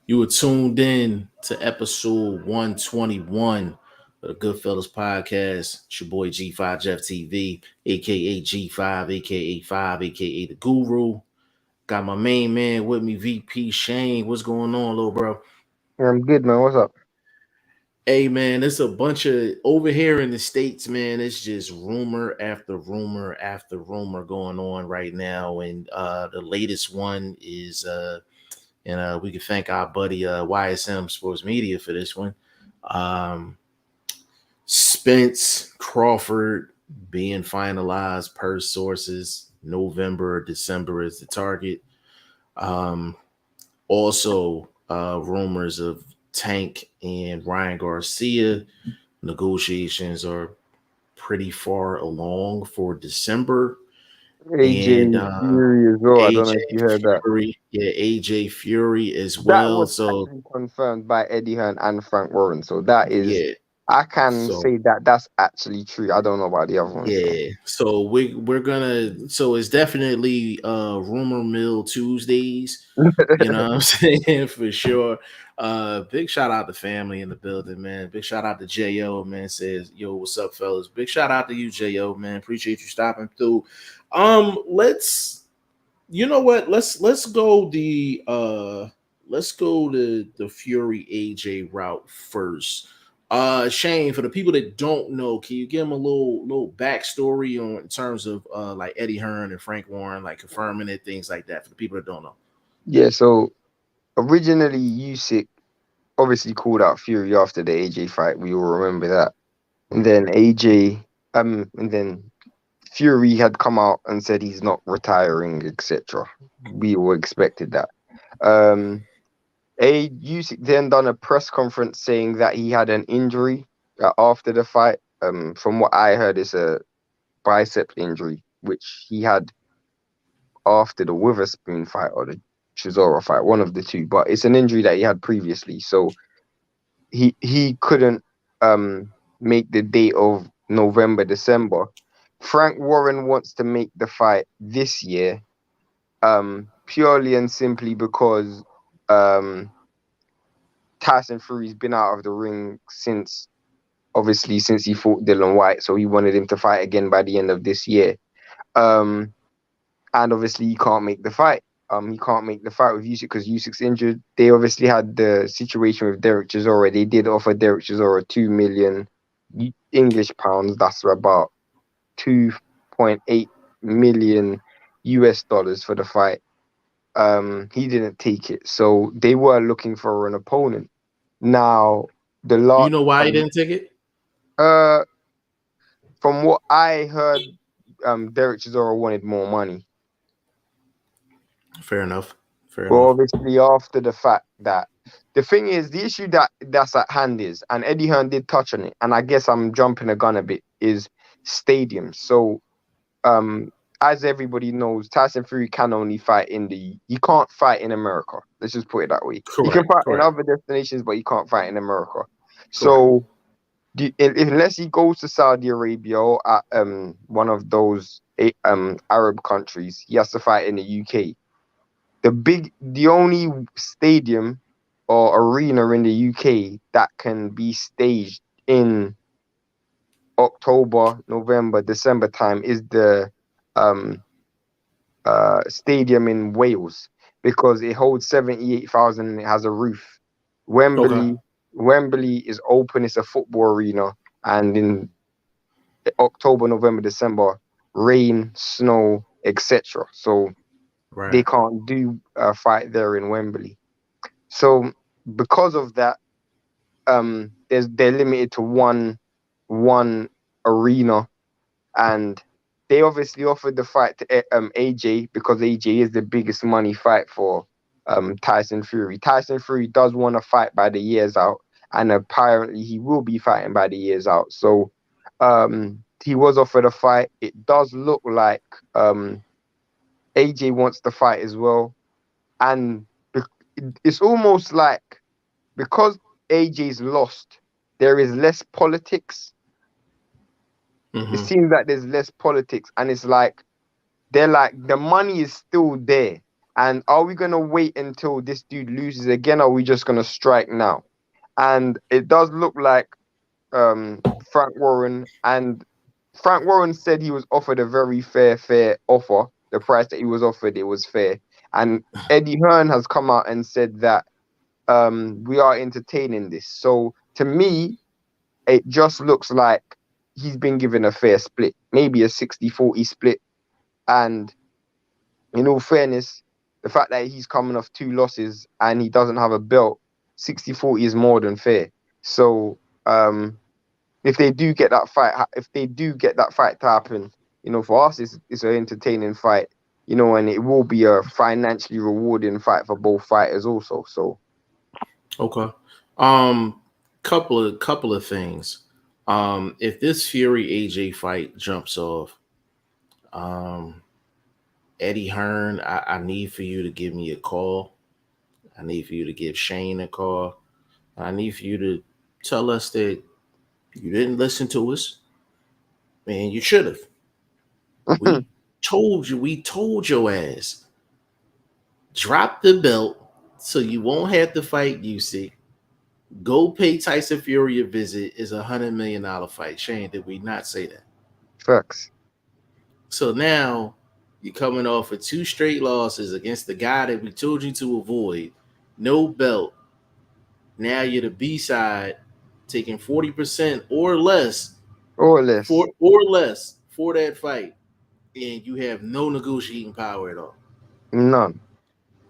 You were tuned in to episode 121 of the Goodfellas podcast. It's your boy G5 Jeff TV, aka G5, aka 5, aka the Guru. Got my main man with me, VP Shane. What's going on, little bro? I'm good, man. What's up? Hey man, it's a bunch of over here in the States, man. It's just rumor after rumor after rumor going on right now. And the latest one is and we can thank our buddy YSM Sports Media for this one. Um, Spence Crawford being finalized per sources. November or December is the target. Um, Also, rumors of Tank and Ryan Garcia negotiations are pretty far along for December. AJ And Fury as well. I don't AJ know if you heard that. Fury, yeah, AJ Fury as That well. was So actually confirmed by Eddie Hearn and Frank Warren. So that is, yeah, I can so say that that's actually true. I don't know about the other ones though. yeah, so we're gonna so it's definitely rumor mill Tuesdays. You know what I'm saying? For sure. Big shout out to family in the building, man. Big shout out to Jo, man. Says, yo, what's up, fellas? Big shout out to you, Jo, man. Appreciate you stopping through. Let's you know what? Let's go to the Fury AJ route first. Shane, for the people that don't know, can you give them a little backstory on in terms of like Eddie Hearn and Frank Warren, like confirming it, things like that, for the people that don't know? Yeah. So originally, Usyk obviously called out Fury after the AJ fight. We all remember that. And then and then Fury had come out and said he's not retiring, etc. We all expected that. Um, Usyk then done a press conference saying that he had an injury after the fight. From what I heard, it's a bicep injury, which he had after the Witherspoon fight or the Chisora fight, one of the two. But it's an injury that he had previously, so he couldn't make the date of November, December. Frank Warren wants to make the fight this year, purely and simply because um Tyson Fury's been out of the ring since he fought Dylan White, so he wanted him to fight again by the end of this year. Um, and obviously he can't make the fight. He can't make the fight with Usyk because Usyk's injured. They obviously had the situation with Derek Chisora. They did offer Derek Chisora 2 million English pounds. That's about 2.8 million US dollars for the fight. He didn't take it, so they were looking for an opponent. Now, the Do you lot, know why he didn't take it? uh, from what I heard, Derek Chisora wanted more money. Fair enough. Fair Well, enough. obviously, after the fact that the thing is, the issue that's at hand is, and Eddie Hearn did touch on it, and I guess I'm jumping the gun a bit, is stadiums. So, as everybody knows, Tyson Fury can only fight he can't fight in America. Let's just put it that way. He can Correct. fight in Correct. other destinations, but he can't fight in America. Correct. So, unless he goes to Saudi Arabia or one of those Arab countries, he has to fight in the UK. The only stadium or arena in the UK that can be staged in October, November, December time is the um stadium in Wales, because it holds 78,000 and it has a roof. Okay. Wembley is open, it's a football arena, and in October, November, December, rain, snow, etc. So they Right. can't do a fight there in Wembley. So because of that, they're limited to one arena, and they obviously offered the fight to AJ because AJ is the biggest money fight for Tyson Fury. Tyson Fury does want to fight by the years out, and apparently he will be fighting by the years out. So he was offered a fight. It does look like AJ wants to fight as well, and it's almost like, because AJ's lost, there is less politics. It Mm-hmm. seems like there's less politics, and it's like they're like, the money is still there, And are we gonna wait until this dude loses again, or are we just gonna strike now? And it does look like Frank Warren, and Frank Warren said he was offered a very fair offer. The price that he was offered, it was fair. And Eddie Hearn has come out and said that we are entertaining this. So to me, it just looks like he's been given a fair split, maybe a 60-40 split. And in all fairness, the fact that he's coming off 2 losses and he doesn't have a belt, 60-40 is more than fair. So if they do get that fight, to happen, for us, it's an entertaining fight, and it will be a financially rewarding fight for both fighters also. So, okay, couple of things. If this Fury AJ fight jumps off, Eddie Hearn, I need for you to give me a call. I need for you to give Shane a call. I need for you to tell us that you didn't listen to us, man. You should have. We we told your ass, drop the belt so you won't have to fight Usyk. Go pay Tyson Fury a visit. Is $100 million fight. Shane, did we not say that? facts. So now you're coming off of 2 straight losses against the guy that we told you to avoid. No belt. Now you're the B side, taking 40% or less Or less. for that fight, and you have no negotiating power at all. None.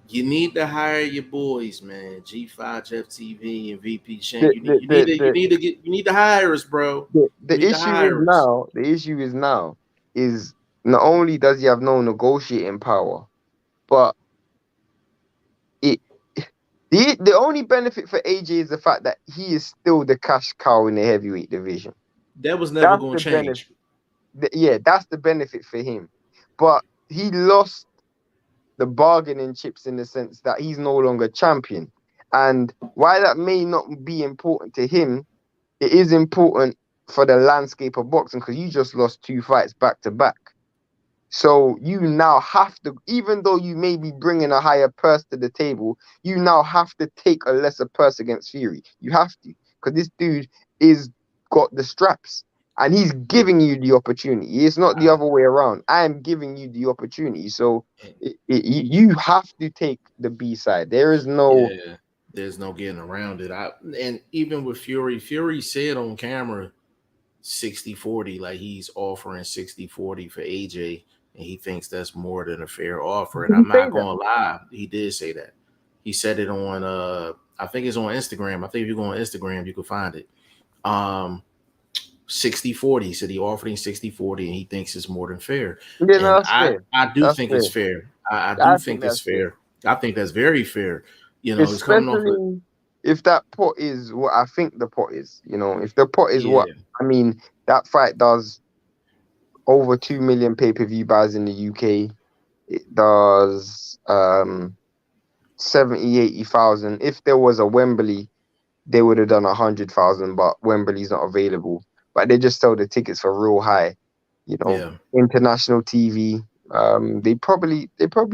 You need to hire your boys, man. G5, Jeff TV, and VP Shank. The, the, the, the, You need to hire us, bro. You the need to issue is hire us. now, is not only does he have no negotiating power, but it the only benefit for AJ is the fact that he is still the cash cow in the heavyweight division. That was never That's going the to change. benefit. Yeah, that's the benefit for him. But he lost the bargaining chips in the sense that he's no longer champion. And while that may not be important to him, it is important for the landscape of boxing because you just lost 2 fights back to back. So you now have to, even though you may be bringing a higher purse to the table, you now have to take a lesser purse against Fury. You have to, because this dude is got the straps and he's giving you the opportunity. It's not the other way around. I am giving you the opportunity. So you have to take the B side. There is no. Yeah, there's no getting around it. And even with Fury said on camera 60-40, like he's offering 60-40 for AJ, and he thinks that's more than a fair offer. And Did he I'm say not that? gonna lie, he did say that. He said it on I think it's on Instagram. I think if you go on Instagram, you can find it. 60-40. He said he offered him 60-40, and he thinks it's more than fair. Yeah, no, And that's fair. I do That's think fair. it's fair. I do I think think it's that's fair. fair. I think that's very fair. It's coming off of, Especially if that pot is what I think the pot is. If the pot is what yeah. I mean, that fight does over 2 million pay-per-view buys in the UK. It does 70,000-80,000. If there was a Wembley, they would have done 100,000, but Wembley's not available. But they just sell the tickets for real high. Yeah. International TV. They probably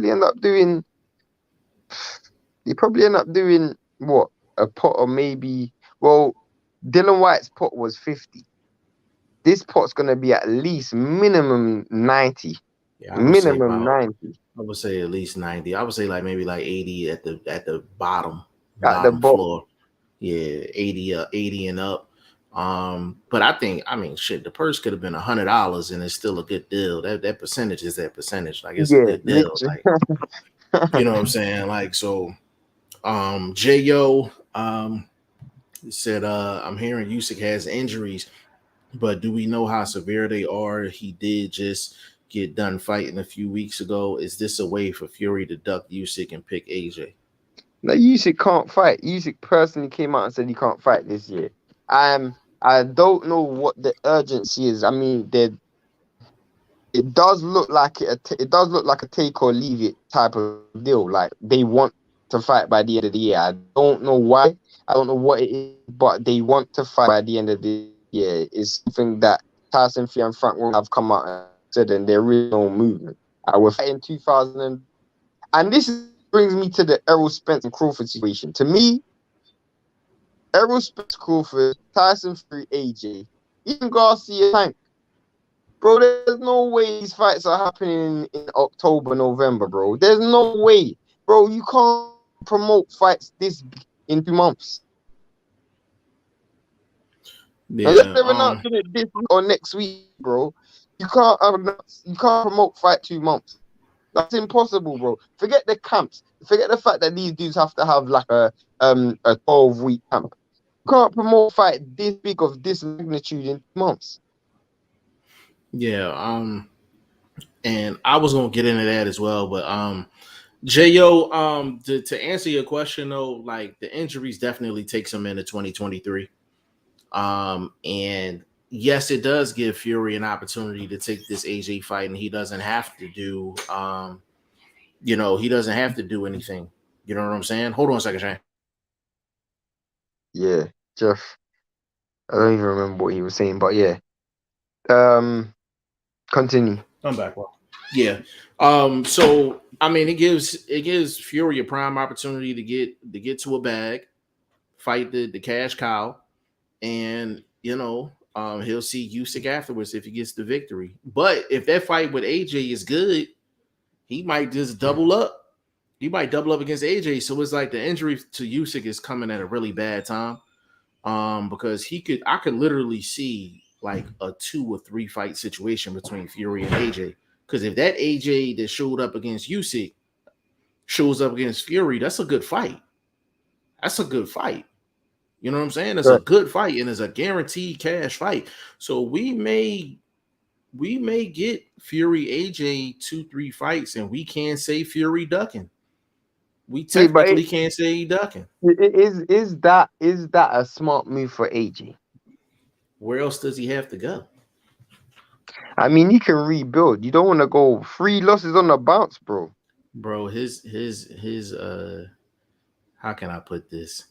end up doing. They probably end up doing what, a pot of maybe. Well, Dylan White's pot was 50. This pot's gonna be at least minimum 90. Yeah, Minimum 90 I would say at least 90. I would say like maybe like 80 at the at the bottom bottom. floor. Yeah, 80 and up. But I mean shit, the purse could have been $100 and it's still a good deal. That percentage is that percentage. Like it's a Yeah, good deal. literally. Like you know what I'm saying? Like so J.O. Said I'm hearing Usyk has injuries, but do we know how severe they are? He did just get done fighting a few weeks ago. Is this a way for Fury to duck Usyk and pick AJ? No, Usyk can't fight. Usyk personally came out and said he can't fight this year. I don't know what the urgency is. I mean, it does look like it does look like a take or leave it type of deal. Like they want to fight by the end of the year. I don't know why. I don't know what it is, but they want to fight by the end of the year. It's something that Tyson Fury and Frank will have come out and said, and there is no movement. We're fighting 2000. And this brings me to the Errol Spence and Crawford situation. To me, Errol Spence, Crawford, Tyson Fury, AJ, even Garcia Tank. Bro, there's no way these fights are happening in October, November, bro. There's no way. Bro, you can't promote fights this big in 2 months. Unless Yeah. they're announcing it this week or next week, bro. You can't promote fight 2 months. That's impossible, bro. Forget the camps. Forget the fact that these dudes have to have like a 12-week camp. You can't promote fight this big of this magnitude in 2 months. Yeah. And I was gonna get into that as well, but Jo, to answer your question though, like the injuries definitely takes him into 2023. And yes, it does give Fury an opportunity to take this AJ fight, and he doesn't have to do he doesn't have to do anything. You know what I'm saying? Hold on a second, Shane. Yeah, Jeff. I don't even remember what he was saying, but yeah. Um, Continue. I'm back. Well, yeah. So I mean, it gives Fury a prime opportunity to get to a bag, fight the cash cow, and he'll see Usyk afterwards if he gets the victory. But if that fight with AJ is good, he might just double up. He might double up against AJ. So it's like the injury to Usyk is coming at a really bad time. Because I could literally see like a 2 or 3 fight situation between Fury and AJ. Because if that AJ that showed up against Usyk shows up against Fury, that's a good fight. That's a good fight. You know what I'm saying? It's a Right. good fight and it's a guaranteed cash fight. So we may get Fury AJ 2-3 fights, and we can't say Fury ducking. We Wait, but technically can't say he ducking. is that a smart move for AJ? Where else does he have to go? I mean, you can rebuild. You don't want to go 3 losses on the bounce, bro. Bro, his how can I put this?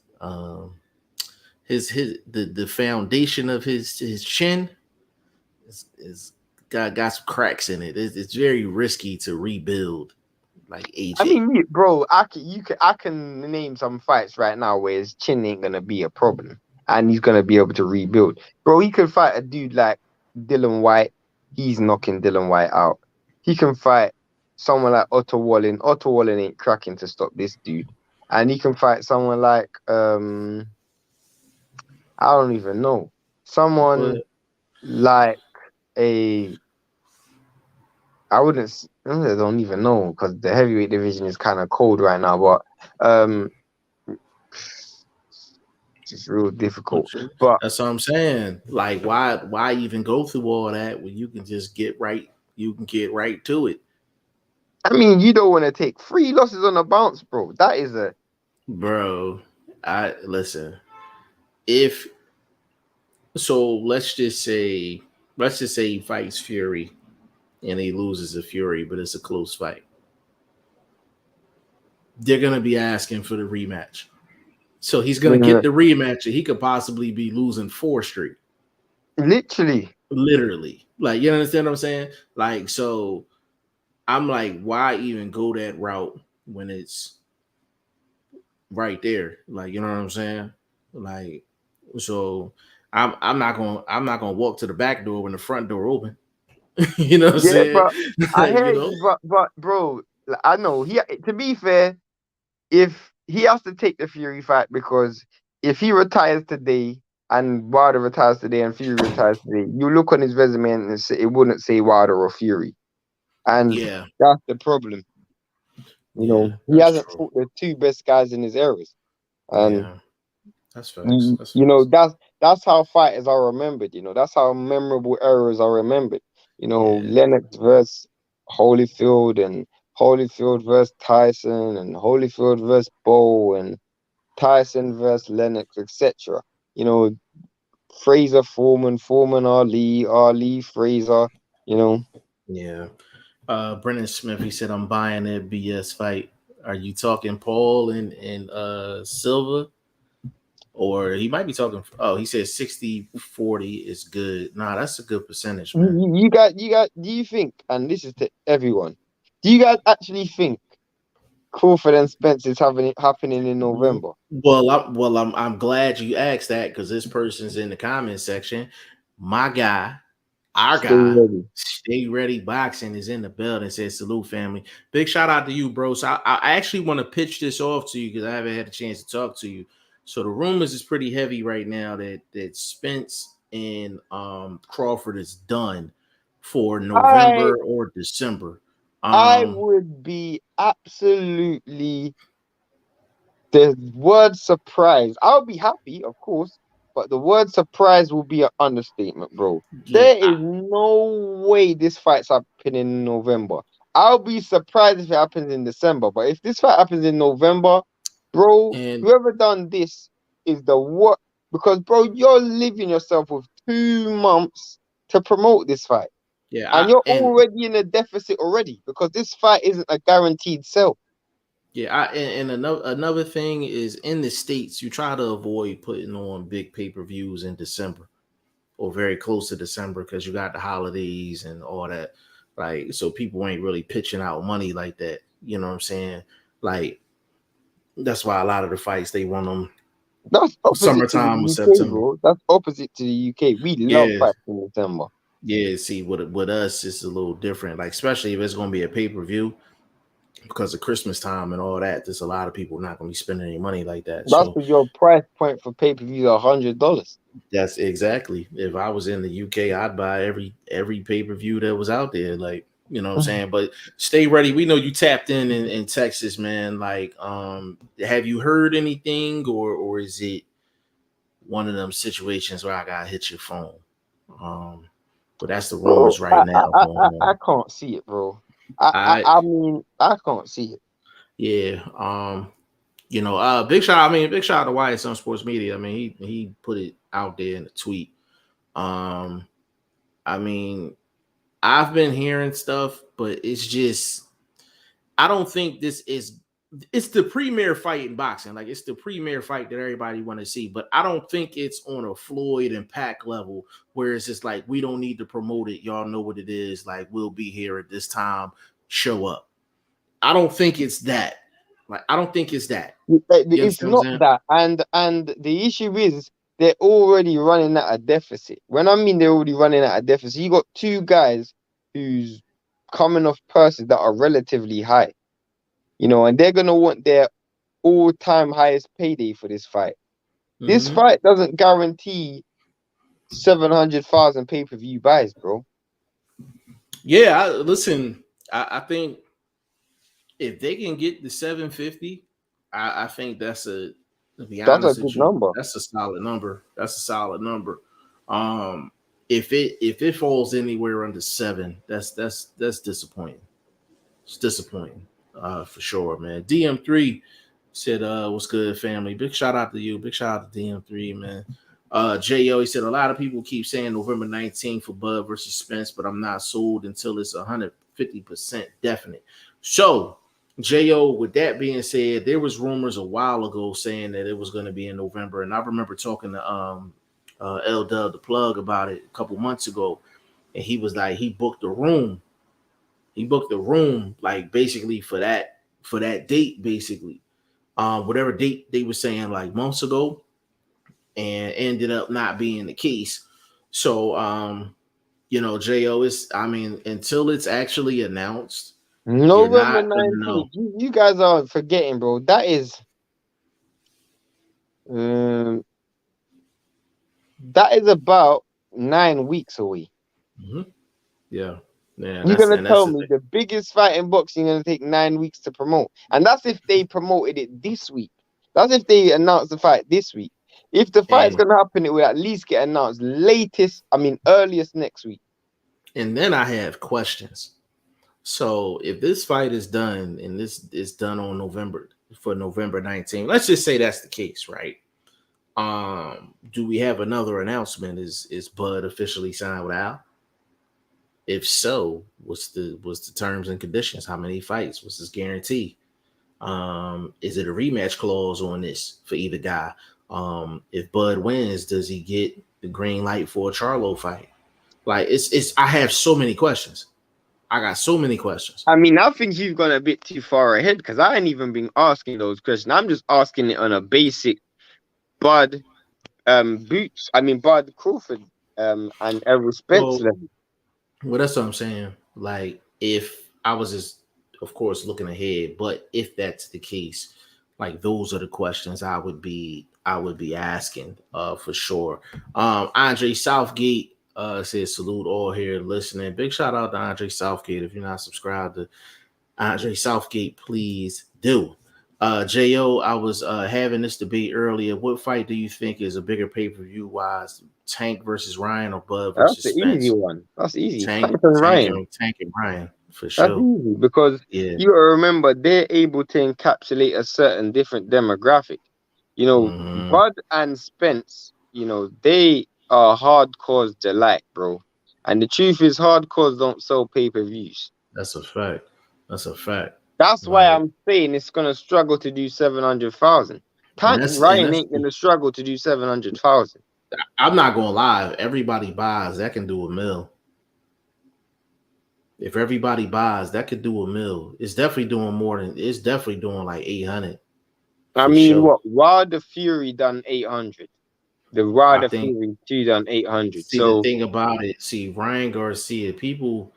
His the foundation of his chin is got some cracks in it. It's very risky to rebuild like I AJ. mean, bro, I can name some fights right now where his chin ain't gonna be a problem, and he's gonna be able to rebuild. Bro, he could fight a dude like Dylan White. He's knocking Dylan White out. He can fight someone like Otto Wallin. Otto Wallin ain't cracking to stop this dude, and he can fight someone like I don't even know, someone But like a I don't even know because the heavyweight division is kind of cold right now, but it's just real difficult. But that's what I'm saying. Like, why even go through all that when you can just get right? You can get right to it, I mean, you don't want to take 3 losses on a bounce, bro. That is a bro. I listen. If so, let's just say he fights Fury and he loses to Fury, but it's a close fight. They're gonna be asking for the rematch. So he's gonna get uh, the rematch, and he could possibly be losing 4 straight. literally. Literally. Like, you understand what I'm saying? Like, so I'm like, why even go that route when it's right there? Like, you know what I'm saying? Like, so I'm not gonna walk to the back door when the front door open. You know what I'm Yeah, saying? but I Like, hear you, but bro, I know he. To be fair, if he has to take the Fury fight because if he retires today and Wilder retires today and Fury retires today, you look on his resume and it wouldn't say Wilder or Fury, and yeah, that's the problem. You yeah, know, he that's hasn't true. fought the 2 best guys in his eras, and Yeah, that's facts. you, That's you know facts. that's how fighters are remembered. You know, that's how memorable eras are remembered. You know, Yeah, Lennox versus Holyfield and Holyfield versus Tyson and Holyfield versus Bow and Tyson versus Lennox, etc. You know, Fraser Foreman, Foreman Ali, Ali Fraser. You know, yeah. Brennan Smith, he said, I'm buying that BS fight. Are you talking Paul and Silva? Or he might be talking. Oh, he said 60-40 is good. Nah, that's a good percentage, man. you got. Do you think? And this is to everyone. Do you guys actually think Crawford and Spence is happening in November. I'm glad you asked that because this person's in the comment section. My guy, our Stay guy, ready. Stay Ready Boxing is in the building. Says salute, family. Big shout out to you, bro. So I actually want to pitch this off to you because I haven't had a chance to talk to you. So the rumors is pretty heavy right now that Spence and Crawford is done for I November or December. I Um, would be absolutely the word surprise. I'll be happy, of course, but the word surprise will be an understatement, bro. yeah, There is no way this fight's happening in November. I'll be surprised if it happens in December, but if this fight happens in November, bro, and whoever done this is the what? Because, bro, you're leaving yourself with 2 months to promote this fight, and you're and already in a deficit already because this fight isn't a guaranteed sell. yeah, and another thing is in the States, you try to avoid putting on big pay-per-views in December or very close to December because you got the holidays and all that. Like, so people ain't really pitching out money like that. You know what I'm saying? Like, that's why a lot of the fights they want them That's opposite to the summertime or UK, September. bro. That's opposite to the UK. We love Yeah, fights in December. yeah. See, with us, it's a little different. Like, especially if it's gonna be a pay-per-view because of Christmas time and all that. There's a lot of people not gonna be spending any money like that. That's So because your price point for pay-per-view is $100. that's exactly. If I was in the UK, I'd buy every pay per view that was out there. Like, you know what I'm saying. But stay ready. We know you tapped in Texas, man. Like, have you heard anything, or is it one of them situations where I gotta hit your phone? But that's the Bro, rumors right now going I on. can't see it, bro. I, I I I mean, I can't see it. Yeah. Big shout. I mean, big shout out to Wyatt on Sports Media. I mean, he put it out there in a tweet. Um, I mean, I've been hearing stuff, but it's just I don't think this is it's the premier fight in boxing. Like it's the premier fight that everybody want to see, but I don't think it's on a Floyd and Pac level where it's just like we don't need to promote it. Y'all know what it is. Like we'll be here at this time. Show up. I don't think it's that. Like I don't think it's that. You It's understand what I'm not saying? that, and the issue is they're already running at a deficit. When I mean they're already running at a deficit, you got two guys who's coming off purses that are relatively high, and they're gonna want their all-time highest payday for this fight. This Mm-hmm. fight doesn't guarantee 700,000 pay-per-view buys, bro. Yeah, listen. I think if they can get the 750, I think that's to be That's a honest with good you, number. that's a solid number. That's a solid number. If it falls anywhere under 7, that's disappointing. It's disappointing, for sure, man. DM3 said, what's good, family? Big shout out to you. Big shout out to DM3, man. Jo, he said a lot of people keep saying November 19th for Bud versus Spence, but I'm not sold until it's 150% definite. So, Jo, with that being said, there was rumors a while ago saying that it was going to be in November, and I remember talking to L Dub the plug about it a couple months ago, and he was like he booked a room. He booked a room like basically for that date, basically. Whatever date they were saying like months ago, and ended up not being the case. So Jo is I mean, until it's actually announced, you're November not gonna know. 19th. You guys are forgetting, bro. Um, that is about 9 weeks away. Mm-hmm. Yeah. Yeah, You're that's gonna and that's tell the me thing. the biggest fight in boxing gonna take 9 weeks to promote, and that's if they promoted it this week. That's if they announced the fight this week. If the fight's And gonna happen, it will at least get announced earliest next week. and then I have questions. So if this fight is done and this is done on November 19th, let's just say that's the case, right? Do we have another announcement? Is Bud officially signed with Al? If so, what's the terms and conditions? How many fights? What's his guarantee? Is it a rematch clause on this for either guy? If Bud wins, does he get the green light for a Charlo fight? Like it's I have so many questions. I got so many questions. I mean, I think you've gone a bit too far ahead because I ain't even been asking those questions. I'm just asking it on a basic Bud Boots. I mean Bud Crawford and Errol Spence Well, level. well, that's what I'm saying. Like, if I was just, of course, looking ahead, but if that's the case, like those are the questions I would be asking, for sure. Andre Southgate says salute all here listening. Big shout out to Andre Southgate. If you're not subscribed to Andre Southgate, please do. Jo, I was having this debate earlier. What fight do you think is a bigger pay-per-view wise? Tank versus Ryan or Bud That's versus the easy Spence? one. That's easy. Tank, Tank and Tank, Ryan. and Tank and Ryan for That's sure. easy because Yeah. you gotta remember they're able to encapsulate a certain different demographic. You know, Hmm. Bud and Spence, you know, they are hardcore's delight, bro. And the truth is, hardcores don't sell pay-per-views. That's a fact. That's a fact. That's why Like, I'm saying it's gonna struggle to do 700,000. and Tank that's and Ryan that's. ain't gonna struggle to do 700,000. I'm not gonna lie. If everybody buys, that can do a mill. If everybody buys, that could do a mill. It's definitely doing more than. It's definitely doing like 800 I for mean, sure. what Wilder Fury done 800. The I Wilder think. Fury 2 done 800. See the So thing about it. See Ryan Garcia. People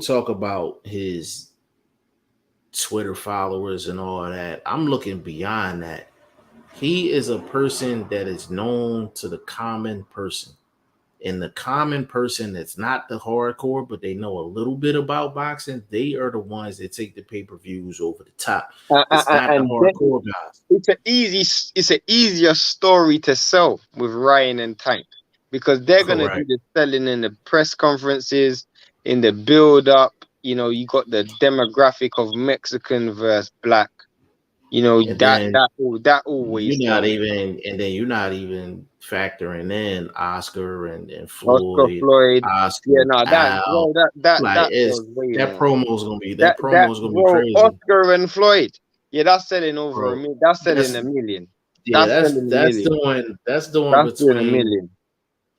talk about his Twitter followers and all that. I'm looking beyond that. He is a person that is known to the common person. And the common person that's not the hardcore, but they know a little bit about boxing, they are the ones that take the pay-per-views over the top. It's not the and then hardcore guys. it's an easier story to sell with Ryan and Tank because they're gonna do Correct. the selling in the press conferences, in the build up. You know, you got the demographic of Mexican versus black. You know And that then that always sells. and then you're not even factoring in Oscar and Oscar Floyd, Floyd. Yeah, Oscar no, that Al. bro, Like that it's sells way that more. promo is gonna be That crazy. Oscar and Floyd. Yeah, that's selling over a Bro. million. That's selling That's a million. yeah, That's that's selling a that's million. doing That's doing a between million.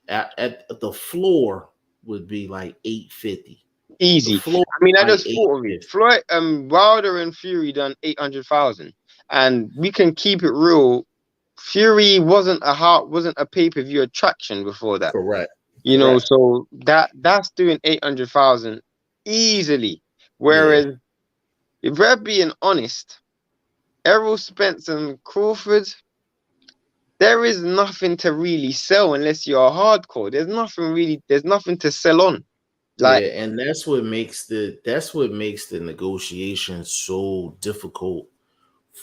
at the floor would be like 850. The Easy. floor I mean, I like just thought of it. 850. Floyd, Wilder and Fury done 800,000, and we can keep it real. Fury wasn't a pay-per-view attraction before that. Correct. You know, Correct. so that's doing 800,000 easily. Yeah. Whereas, if we're being honest, Errol Spence and Crawford, there is nothing to really sell unless you're hardcore. There's nothing to sell on. Yeah, Like, and that's what makes the negotiation so difficult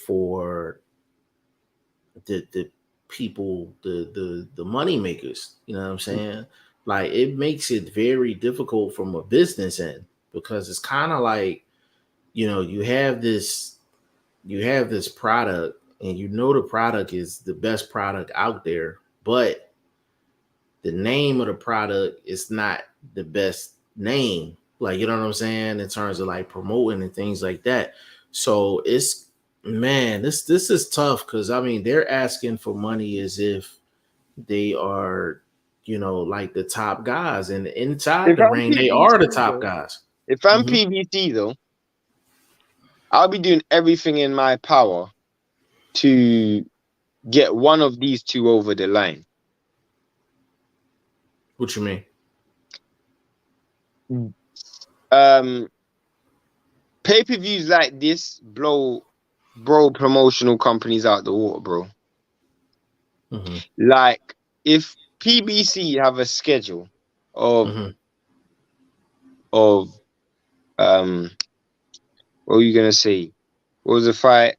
for the people, the money makers. You know what I'm saying? Like it makes it very difficult from a business end because it's kind of like, you have this product and the product is the best product out there, but the name of the product is not the best name. Like, you know what I'm saying? In terms of like promoting and things like that. So it's, man, this is tough because I mean they're asking for money as if they are, like the top guys, and inside if the I'm ring, they are the PBC top though, guys. if I'm Hmm. PBC though, I'll be doing everything in my power to get one of these two over the line. What you mean? Um, Pay-per-views like this blow promotional companies out the water, bro. Hmm. Like if PBC have a schedule of Hmm. of what were you gonna say? What was the fight?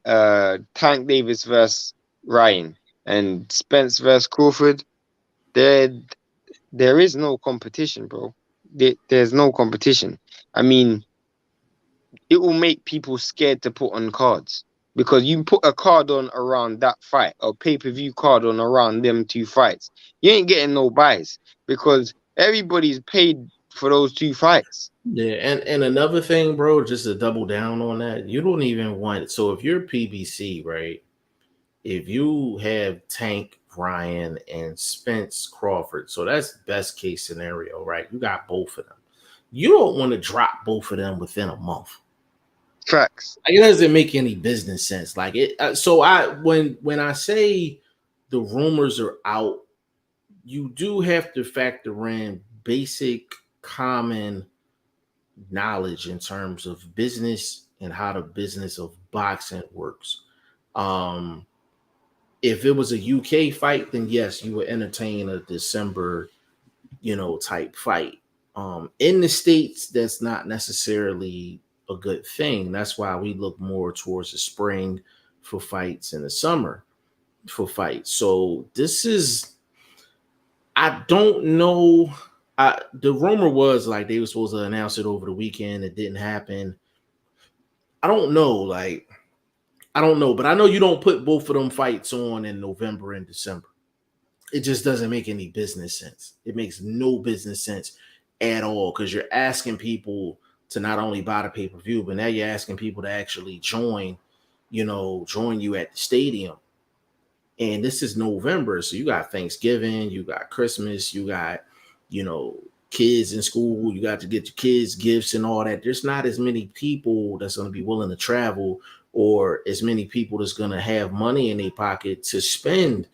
Tank Davis versus Ryan and Spence versus Crawford. There there is no competition, bro. There's no competition. I mean, it will make people scared to put on cards because you put a card on around that fight or pay-per-view card on around them two fights, you ain't getting no buys because everybody's paid for those two fights. Yeah, and another thing, bro, just to double down on that, you don't even want, so if you're PBC, right? If you have Tank Ryan and Spence Crawford, so that's best case scenario, right? You got both of them. you don't want to drop both of them within a month. Facts. Like, it doesn't make any business sense. Like it. So when I say the rumors are out, you do have to factor in basic common knowledge in terms of business and how the business of boxing works. Um, if it was a UK fight, then yes, you would entertain a December, type fight. In the States, that's not necessarily a good thing. That's why we look more towards the spring for fights and the summer for fights. So this is, I don't know. The rumor was like they were supposed to announce it over the weekend. It didn't happen. I don't know. Like, I don't know, but I know you don't put both of them fights on in November and December. It just doesn't make any business sense. It makes no business sense at all because you're asking people to not only buy the pay-per-view, but now you're asking people to actually join you at the stadium. And this is November, so you got Thanksgiving, you got Christmas, you got, kids in school, you got to get your kids gifts and all that. There's not as many people that's going to be willing to travel, or as many people that's going to have money in their pocket to spend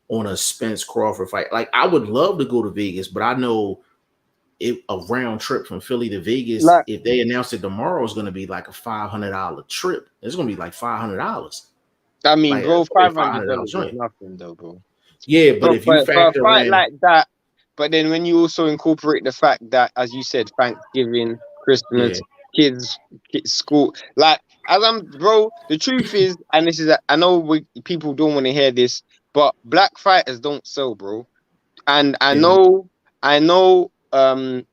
on a Spence Crawford fight. Like, I would love to go to Vegas, but I know a round trip from Philly to Vegas, Like, if they announce it tomorrow, is going to be like a $500 trip. It's going to be like $500. I mean, Like, bro, it's going to be a $500 $500 is joint. nothing though, bro. Yeah, but if you For a factor fight in, like that, but then when you also incorporate the fact that, as you said, Thanksgiving, yeah, Christmas, kids school, like, as I'm, bro, the truth is, and this is, I know people don't want to hear this, but black fighters don't sell, bro. And yeah, I know,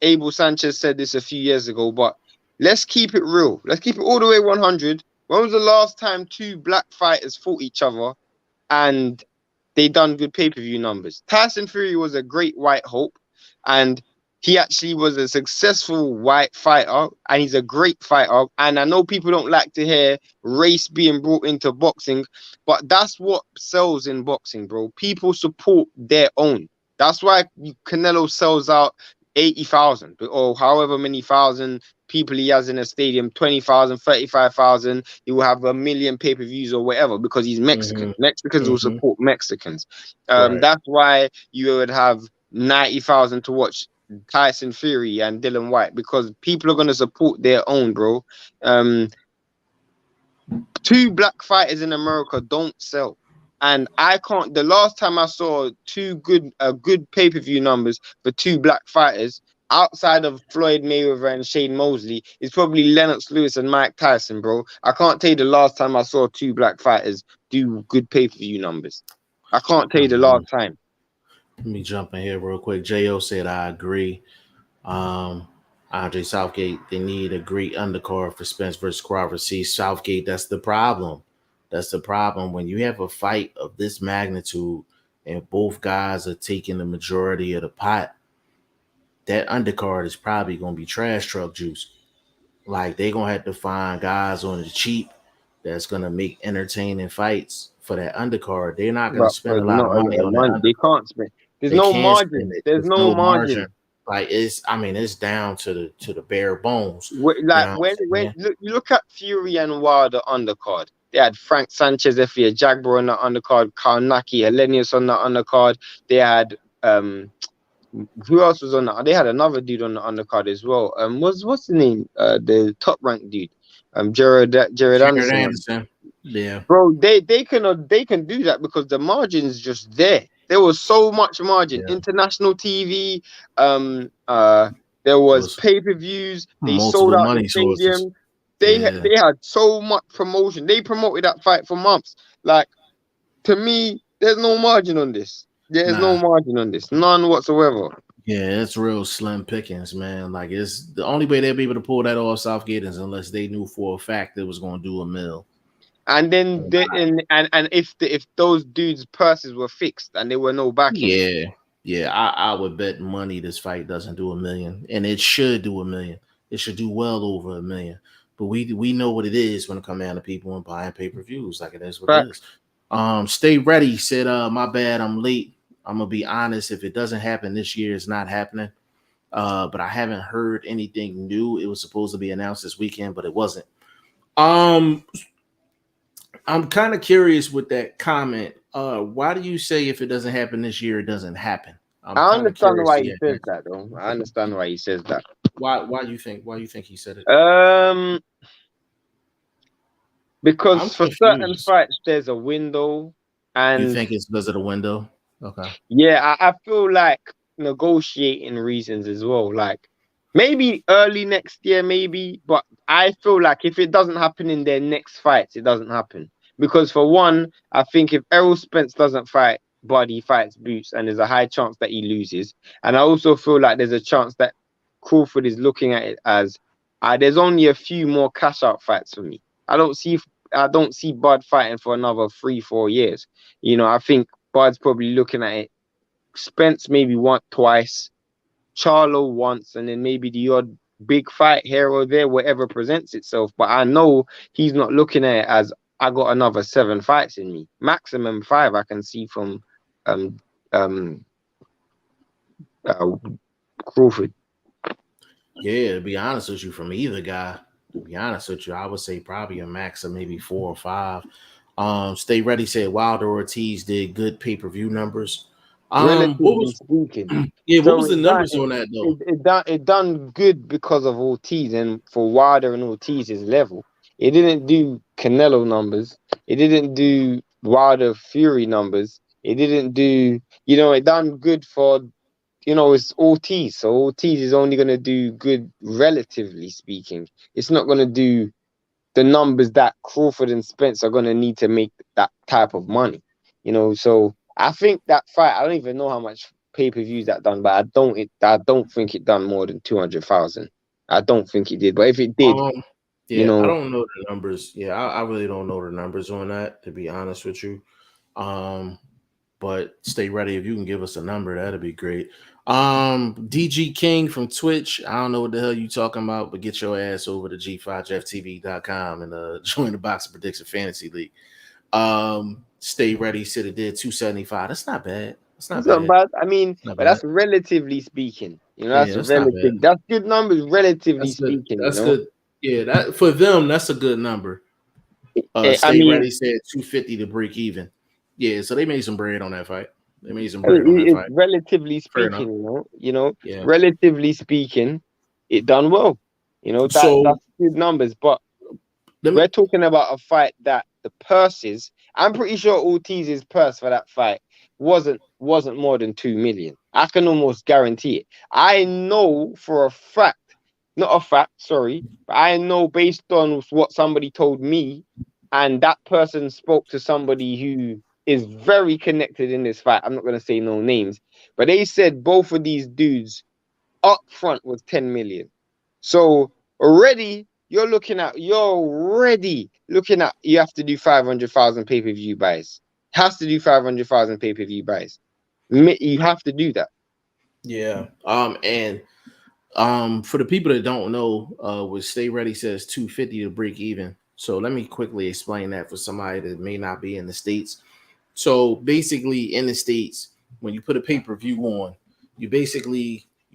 Abel Sanchez said this a few years ago, but let's keep it real. Let's keep it all the way 100. When was the last time two black fighters fought each other and they done good pay-per-view numbers? Tyson Fury was a great white hope, and he actually was a successful white fighter, and he's a great fighter. And I know people don't like to hear race being brought into boxing, but that's what sells in boxing, bro. People support their own. That's why Canelo sells out 80,000 or however many thousand people he has in a stadium, 20,000, 35,000. He will have a million pay-per-views or whatever because he's Mexican. Mexicans will mm-hmm, support Mexicans. right. That's why you would have 90,000 to watch Tyson Fury and Dylan White, because people are going to support their own, bro. Two black fighters in America don't sell. And I can't. The last time I saw two good pay-per-view numbers for two black fighters outside of Floyd Mayweather and Shane Mosley is probably Lennox Lewis and Mike Tyson, bro. I can't tell you the last time I saw two black fighters do good pay-per-view numbers. I can't tell you the last time. Let me jump in here real quick. Jo said I agree. Um, Andre Southgate, they need a great undercard for Spence versus Crawford. See, Southgate, that's the problem. That's the problem. When you have a fight of this magnitude and both guys are taking the majority of the pot, that undercard is probably going to be trash truck juice. Like, they're going to have to find guys on the cheap that's going to make entertaining fights for that undercard. They're not going to But spend for a lot not of a money lot of on that money, they undercard. can't spend. There's They no can't spend margin. it. There's There's no no margin. margin. Like, it's down to the bare bones. You Like, know what when I'm saying? you look at Fury and Wilder undercard, they had Frank Sanchez, Efia Jagber on the undercard, Karnaki, Hellenius on the undercard. They had who else was on that? They had another dude on the undercard as well. What's the name? The top ranked dude, Jared Jared Anderson. Anderson. Yeah. Bro, they can do that because the margin is just there. There was so much margin. Yeah. International TV, there was Was pay-per-views. They sold multiple out the money sources. stadium. They Yeah. they had so much promotion. They promoted that fight for months. Like, to me, there's no margin on this. There's no Nah. margin on this. None whatsoever. Yeah, it's real slim pickings, man. Like, it's the only way they'll be able to pull that off Southgate is unless they knew for a fact it was going to do a mill. And then and if those dudes' purses were fixed and there were no backing. Yeah, yeah. I would bet money this fight doesn't do a million, and it should do a million. It should do well over a million. But we know what it is when it comes down to people and buying pay per views. Like, it is what it But is. Stay ready. Said, my bad. I'm late. I'm gonna be honest. If it doesn't happen this year, it's not happening. but I haven't heard anything new. It was supposed to be announced this weekend, but it wasn't. Um, I'm kind of curious with that comment. Why do you say if it doesn't happen this year, it doesn't happen? I'm I kind of understand curious why to he your says answer. that, though. I understand why he says that. Why you think he said it? Um, I'm because for certain confused. fights, there's a window, You and think it's because of the window? Okay. yeah, I feel like negotiating reasons as well. Like maybe early next year, maybe, but I feel like if it doesn't happen in their next fights, it doesn't happen. Because for one, I think if Errol Spence doesn't fight Buddy, fights Boots, and there's a high chance that he loses. And I also feel like there's a chance that Crawford is looking at it as there's only a few more cash out fights for me. I don't see Bud fighting for another 3-4 years. I think Bud's probably looking at it. Spence maybe once, twice, Charlo once, and then maybe the odd big fight here or there, whatever presents itself. But I know he's not looking at it as I got another 7 fights in me. Maximum 5 I can see from um um uh, Crawford. Yeah, to be honest with you, from either guy, to be honest with you, I would say probably a max of maybe 4 or 5. Stay Ready said Wilder Ortiz did good pay-per-view numbers. What Relatively was speaking. yeah, what So was the numbers on that though? it done good because of Ortiz and for Wilder and Ortiz's level. It didn't do Canelo numbers. It didn't do Wilder Fury numbers. It didn't do, it done good for, it's Ortiz. So Ortiz is only going to do good relatively speaking. It's not going to do the numbers that Crawford and Spence are going to need to make that type of money. So I think that fight, I don't even know how much pay-per-views that done, but I don't think it done more than 200,000. I don't think it did, but if it did, Um, you yeah, I know, don't know the numbers. Yeah, I really don't know the numbers on that, to be honest with you. Um, but stay ready. If you can give us a number, that'd be great. DG King from Twitch. I don't know what the hell you talking about, but get your ass over to G5FTV.com and join the Boxing Prediction Fantasy League. Stay ready. Said it did 275. That's not bad. That's not it's not bad. bad. I mean, Not but bad. that's relatively speaking. Yeah, That's that's not bad. relative. That's good numbers, relatively That's good. That's speaking. good. Yeah, that for them, that's a good number. I Stay mean, ready said 250 to break even. Yeah, so they made some bread on that fight. They made some bread on that it's fight. relatively Fair enough. speaking, Yeah. relatively speaking, it done well. So That's good numbers. But let me we're talking about a fight that the purses. I'm pretty sure Ortiz's purse for that fight wasn't more than 2 million. I can almost guarantee it. I know for a fact, not a fact, sorry, but I know based on what somebody told me, and that person spoke to somebody who is very connected in this fight. I'm not going to say no names, but they said both of these dudes up front was 10 million. So already you're already looking at you have to do 500,000 pay-per-view buys. Has to do 500,000 pay-per-view buys. You have to do that. yeah. And for the people that don't know, what Stay Ready says 250 to break even. So let me quickly explain that for somebody that may not be in the States. So basically, in the States, when you put a pay-per-view on, you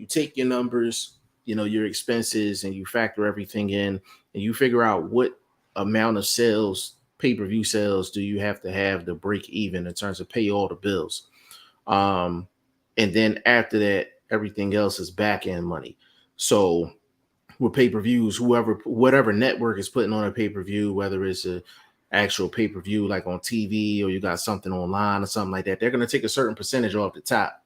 take your numbers, your expenses, and you factor everything in, and you figure out what amount of sales, pay-per-view sales, do you have to break even in terms of pay all the bills. Um, and then after that, everything else is back end money. So with pay-per-views, whatever network is putting on a pay-per-view, whether it's a actual pay-per-view like on TV or you got something online or something like that, they're going to take a certain percentage off the top.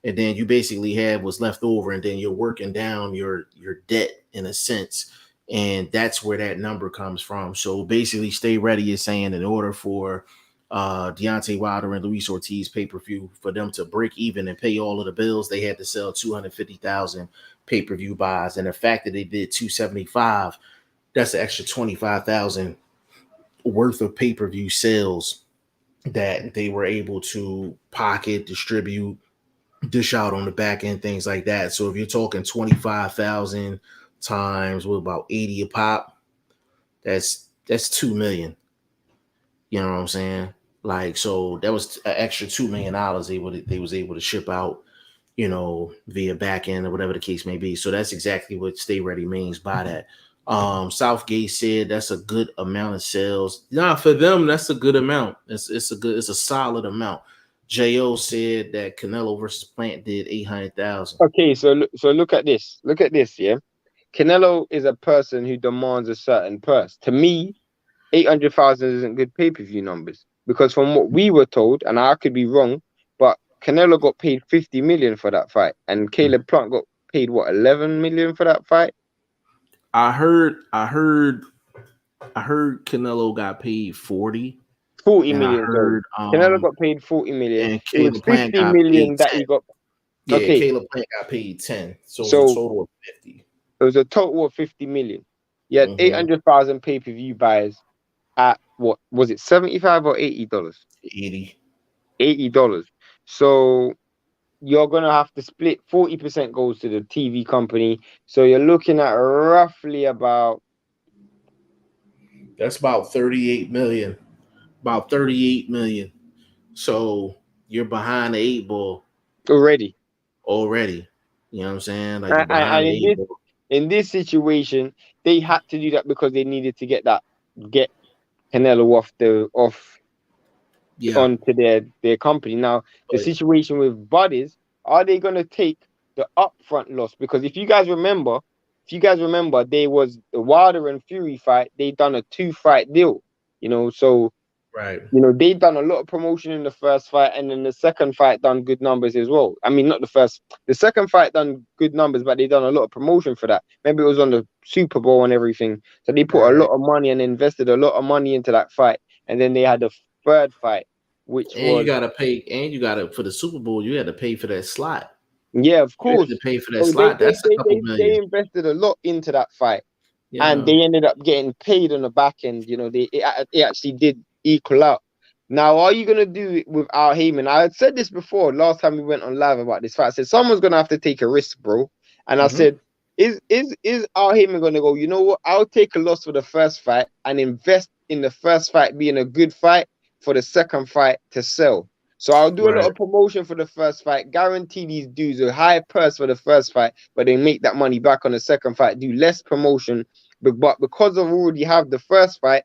And then you basically have what's left over, and then you're working down your debt in a sense. And that's where that number comes from. So basically, Stay Ready is saying in order for Deontay Wilder and Luis Ortiz pay-per-view for them to break even and pay all of the bills, they had to sell 250,000 pay-per-view buys. And the fact that they did 275, that's an extra 25,000 worth of pay-per-view sales that they were able to pocket, distribute, dish out on the back end, things like that. So if you're talking 25,000 times with about 80 a pop, that's 2 million. You know what I'm saying? Like, so that was an extra $2 million they was able to ship out, via back end or whatever the case may be. So that's exactly what Stay Ready means by that. Southgate said that's a good amount of sales. Nah, for them, that's a good amount. It's a solid amount. Jo said that Canelo versus Plant did 800,000. Okay, so look at this. Look at this, yeah. Canelo is a person who demands a certain purse. To me, 800,000 isn't good pay-per-view numbers because from what we were told, and I could be wrong, but Canelo got paid 50 million for that fight, and Caleb Plant got paid what 11 million for that fight. I heard Canelo got paid 40. 40 And I million, sorry. heard Canelo got paid 40 million. and It was Caleb Plant 50 got paid million that 10. he got. Yeah, Okay, Caleb Plant got paid 10. So it was a so total of 50. it was a total of 50 million. You had 800,000 pay-per-view buyers at what was it, $75 or $80? 80. $80. So you're gonna have to split 40% goes to the TV company. So you're looking at roughly about That's about 38 million. About 38 million. So you're behind the 8 ball already. already. You know what I'm saying? Like you're And behind the 8 ball. in this situation, they had to do that because they needed to get Canelo off Yeah. onto their company. Now, the But situation with Bud is, are they going to take the upfront loss? Because if you guys remember, there was the Wilder and Fury fight. They done a 2-fight deal, so right. they done a lot of promotion in the first fight, and then the second fight done good numbers as well. I mean, not the second fight done good numbers, but they done a lot of promotion for that. Maybe it was on the Super Bowl and everything. So they put a Right. lot of money and invested a lot of money into that fight. And then they had the third fight, which And you was, gotta pay, and you gotta for the Super Bowl, you had to pay for that slot. yeah, of You had course. to pay for that So they slot. they That's a they couple they, they million. invested a lot into that fight. And Yeah. they ended up getting paid on the back end. It actually did equal out. Now, are you gonna do it with Al Heyman? I had said this before last time we went on live about this fight. I said someone's gonna have to take a risk, bro. And I said, is Al Heyman gonna go? You know what? I'll take a loss for the first fight and invest in the first fight being a good fight for the second fight to sell. So I'll do a lot Right. of promotion for the first fight, guarantee these dudes a high purse for the first fight, but they make that money back on the second fight, do less promotion. But because I already have the first fight,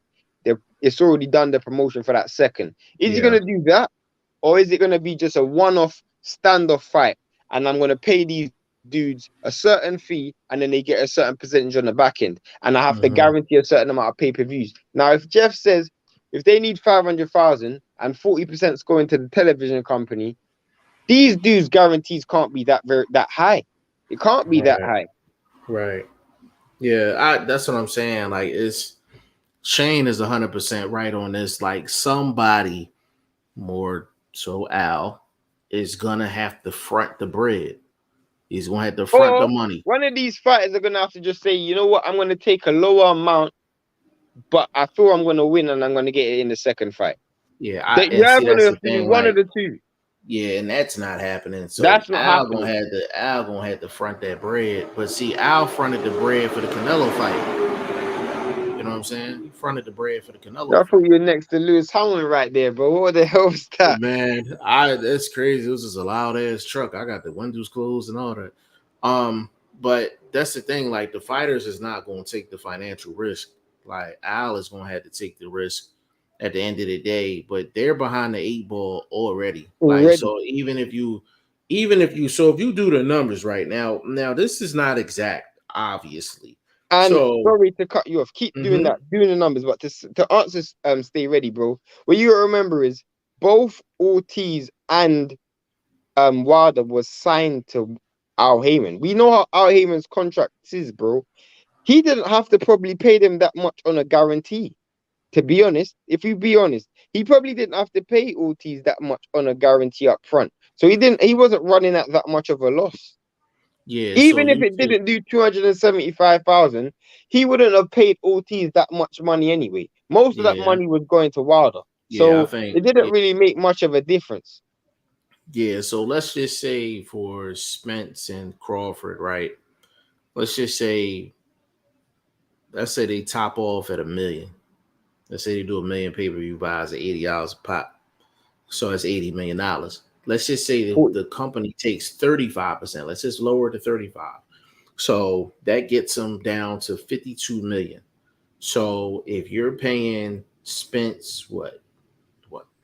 it's already done the promotion for that second. Is he Yeah. gonna do that, or is it gonna be just a one-off standoff fight? And I'm gonna pay these dudes a certain fee, and then they get a certain percentage on the back end, and I have to guarantee a certain amount of pay-per-views. Now, if Jeff says if they need 500,000 and 40% is going to the television company, these dudes' guarantees can't be that high. It can't be that Right. high. Right. Yeah. That's what I'm saying. Like it's Shane is 100% right on this. Like somebody more so Al is gonna have to front the bread. He's gonna have to front the Or money. one of these fighters are gonna have to just say, you know what, I'm gonna take a lower amount, but I feel I'm gonna win and I'm gonna get it in the second fight. Yeah, You're see gonna that's the have to do thing. one of Like, the two. yeah, and that's not happening. So That's not happening. Al gonna have to front that bread. But see, Al fronted the bread for the Canelo fight. You know what I'm saying? He fronted the bread for the Canelo I thought fight. you were next to Lewis Hamilton right there, bro. What the hell was that? Man, that's crazy. It was just a loud ass truck. I got the windows closed and all that. But that's the thing. Like the fighters is not going to take the financial risk. Like Al is going to have to take the risk at the end of the day. But they're behind the 8 ball already. Like Already. so, so if you do the numbers right now this is not exact, obviously. And So sorry to cut you off. Keep doing that, doing the numbers. But to answer, stay ready, bro. What you remember is both Ortiz and Wilder was signed to Al Heyman. We know how Al Heyman's contract is, bro. He didn't have to probably pay them that much on a guarantee. To be honest, if you be honest, he probably didn't have to pay Ortiz that much on a guarantee up front. So he wasn't running at that much of a loss. yeah, so Even if you it take didn't do 275,000, he wouldn't have paid Ortiz that much money anyway. Most of that yeah, money was going to Wilder. yeah, I So think it didn't really make much of a difference. yeah, so let's just say for Spence and Crawford, right? Let's just say, let's say they top off at 1 million. Let's say they do 1 million pay per view buys at $80 a pop. So that's $80 million. let's just say the company takes 35%. Let's just lower it to 35. So that gets them down to 52 million. So if you're paying Spence what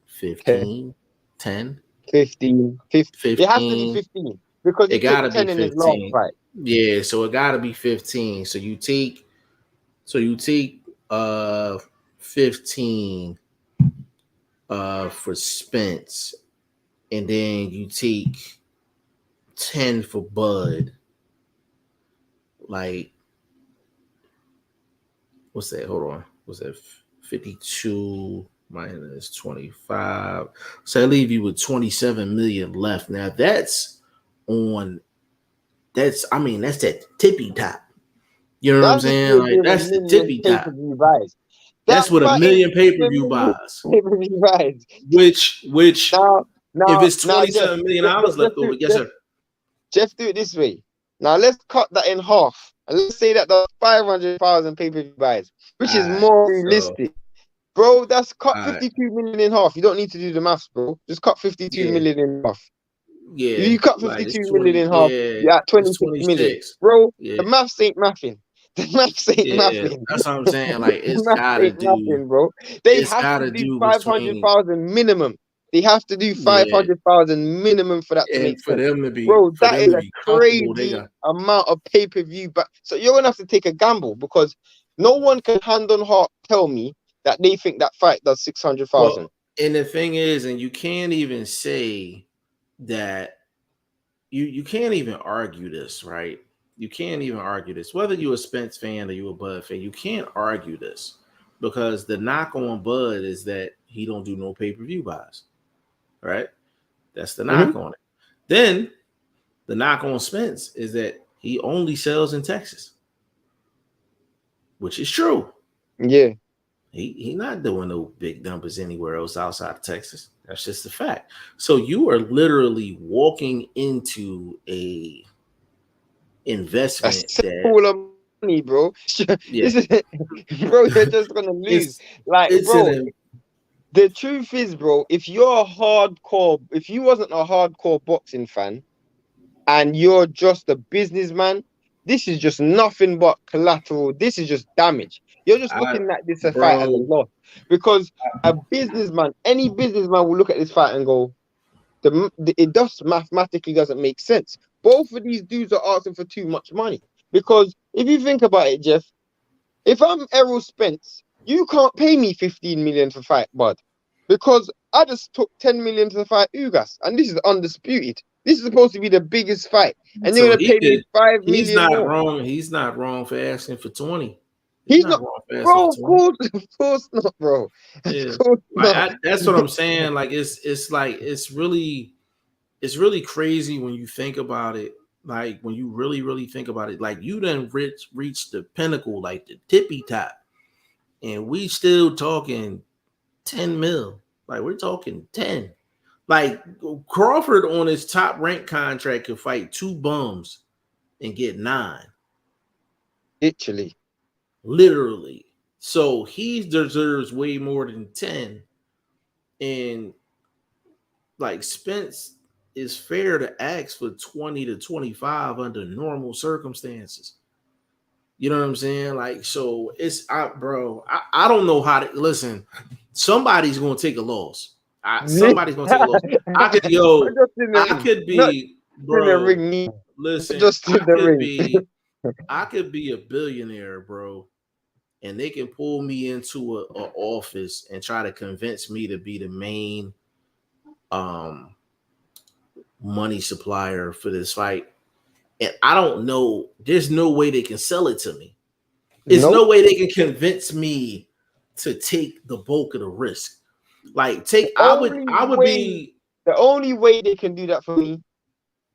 15, 10, 15. It has to be 15, 15 because it he took gotta be 10 in his last 15. fight. Yeah, so it gotta be 15. So you take 15 for Spence, and then you take 10 for Bud. Like, what's that? Hold on. What's that? 52 minus 25. So I leave you with 27 million left. Now that's that tippy top. You know what I'm That's if saying? you're Like doing a that's the million tippy top. pay-per-view buys. That's That what a fight ain't million a pay-per-view million buys. pay-per-view buys. Which Now, if it's Jeff, 27 million dollars left over, yes, sir. Jeff, do it this way. Now let's cut that in half, and let's say that the 500,000 pay-per-view buys, which is more So realistic, bro. That's cut all right. 52 million in half. You don't need to do the maths, bro. Just cut 52 Yeah, million in half. If yeah. you cut Like it's 52 million 20, in half, yeah, you're at it's 26 million, 26. bro. Yeah, The maths ain't mathing. The maths ain't yeah. mathing. That's what I'm saying. Like The maths ain't mathing, bro. They it's have to gotta do do between 500,000 minimum. They have to do yeah. 500,000 minimum for that to make And for sense. them to be Bro, that is a comfortable, they crazy got amount of pay-per-view. But so you're gonna have to take a gamble because no one can hand on heart tell me that they think that fight does 600,000. well, and the thing is, and you can't even say that you can't even argue this, right? You can't even argue this. Whether you're a Spence fan or you're a Bud fan, you can't argue this because the knock on Bud is that he don't do no pay-per-view buys, right? That's the knock on it. Then the knock on Spence is that he only sells in Texas, which is true. Yeah. He not doing no big numbers anywhere else outside of Texas. That's just a fact. So you are literally walking into a investment That's a that pool of money, bro. yeah, This is, bro, you're just gonna lose. it's Like, it's bro, an the truth is, bro, if you're a hardcore, if you wasn't a hardcore boxing fan and you're just a businessman, this is just nothing but collateral. This is just damage. You're just I looking at this a fight as a bro. loss because a businessman, any businessman will look at this fight and go, it just mathematically doesn't make sense. Both of these dudes are asking for too much money because if you think about it, Jeff, if I'm Errol Spence, you can't pay me 15 million for fight Bud because I just took 10 million to fight Ugas, and this is undisputed. This is supposed to be the biggest fight, and you're So gonna he pay me could. 5 He's million not more. wrong. He's not wrong for asking for 20. He's He's not not, wrong for asking bro. for 20. Of course not, bro. Yeah, Of course not. that's what I'm saying. Like it's like it's really crazy when you think about it. Like when you really think about it. Like you done reached the pinnacle, like the tippy top, and we still talking 10 mil. Like we're talking 10. Like Crawford on his top rank contract could fight two bums and get 9. Literally. Literally. So he deserves way more than 10. And like Spence is fair to ask for 20 to 25 under normal circumstances. You know what I'm saying? Like, so it's I don't know how to listen. Somebody's gonna take a loss. Somebody's gonna take a loss. Not just in the I ring. could Not be, in the bro. ring. Listen, Just in the ring. I could be a billionaire, bro, and they can pull me into a office and try to convince me to be the main um money supplier for this fight. And I don't know, there's no way they can sell it to me. There's no Nope. way they can convince me to take the bulk of the risk. Like The only way they can do that for me,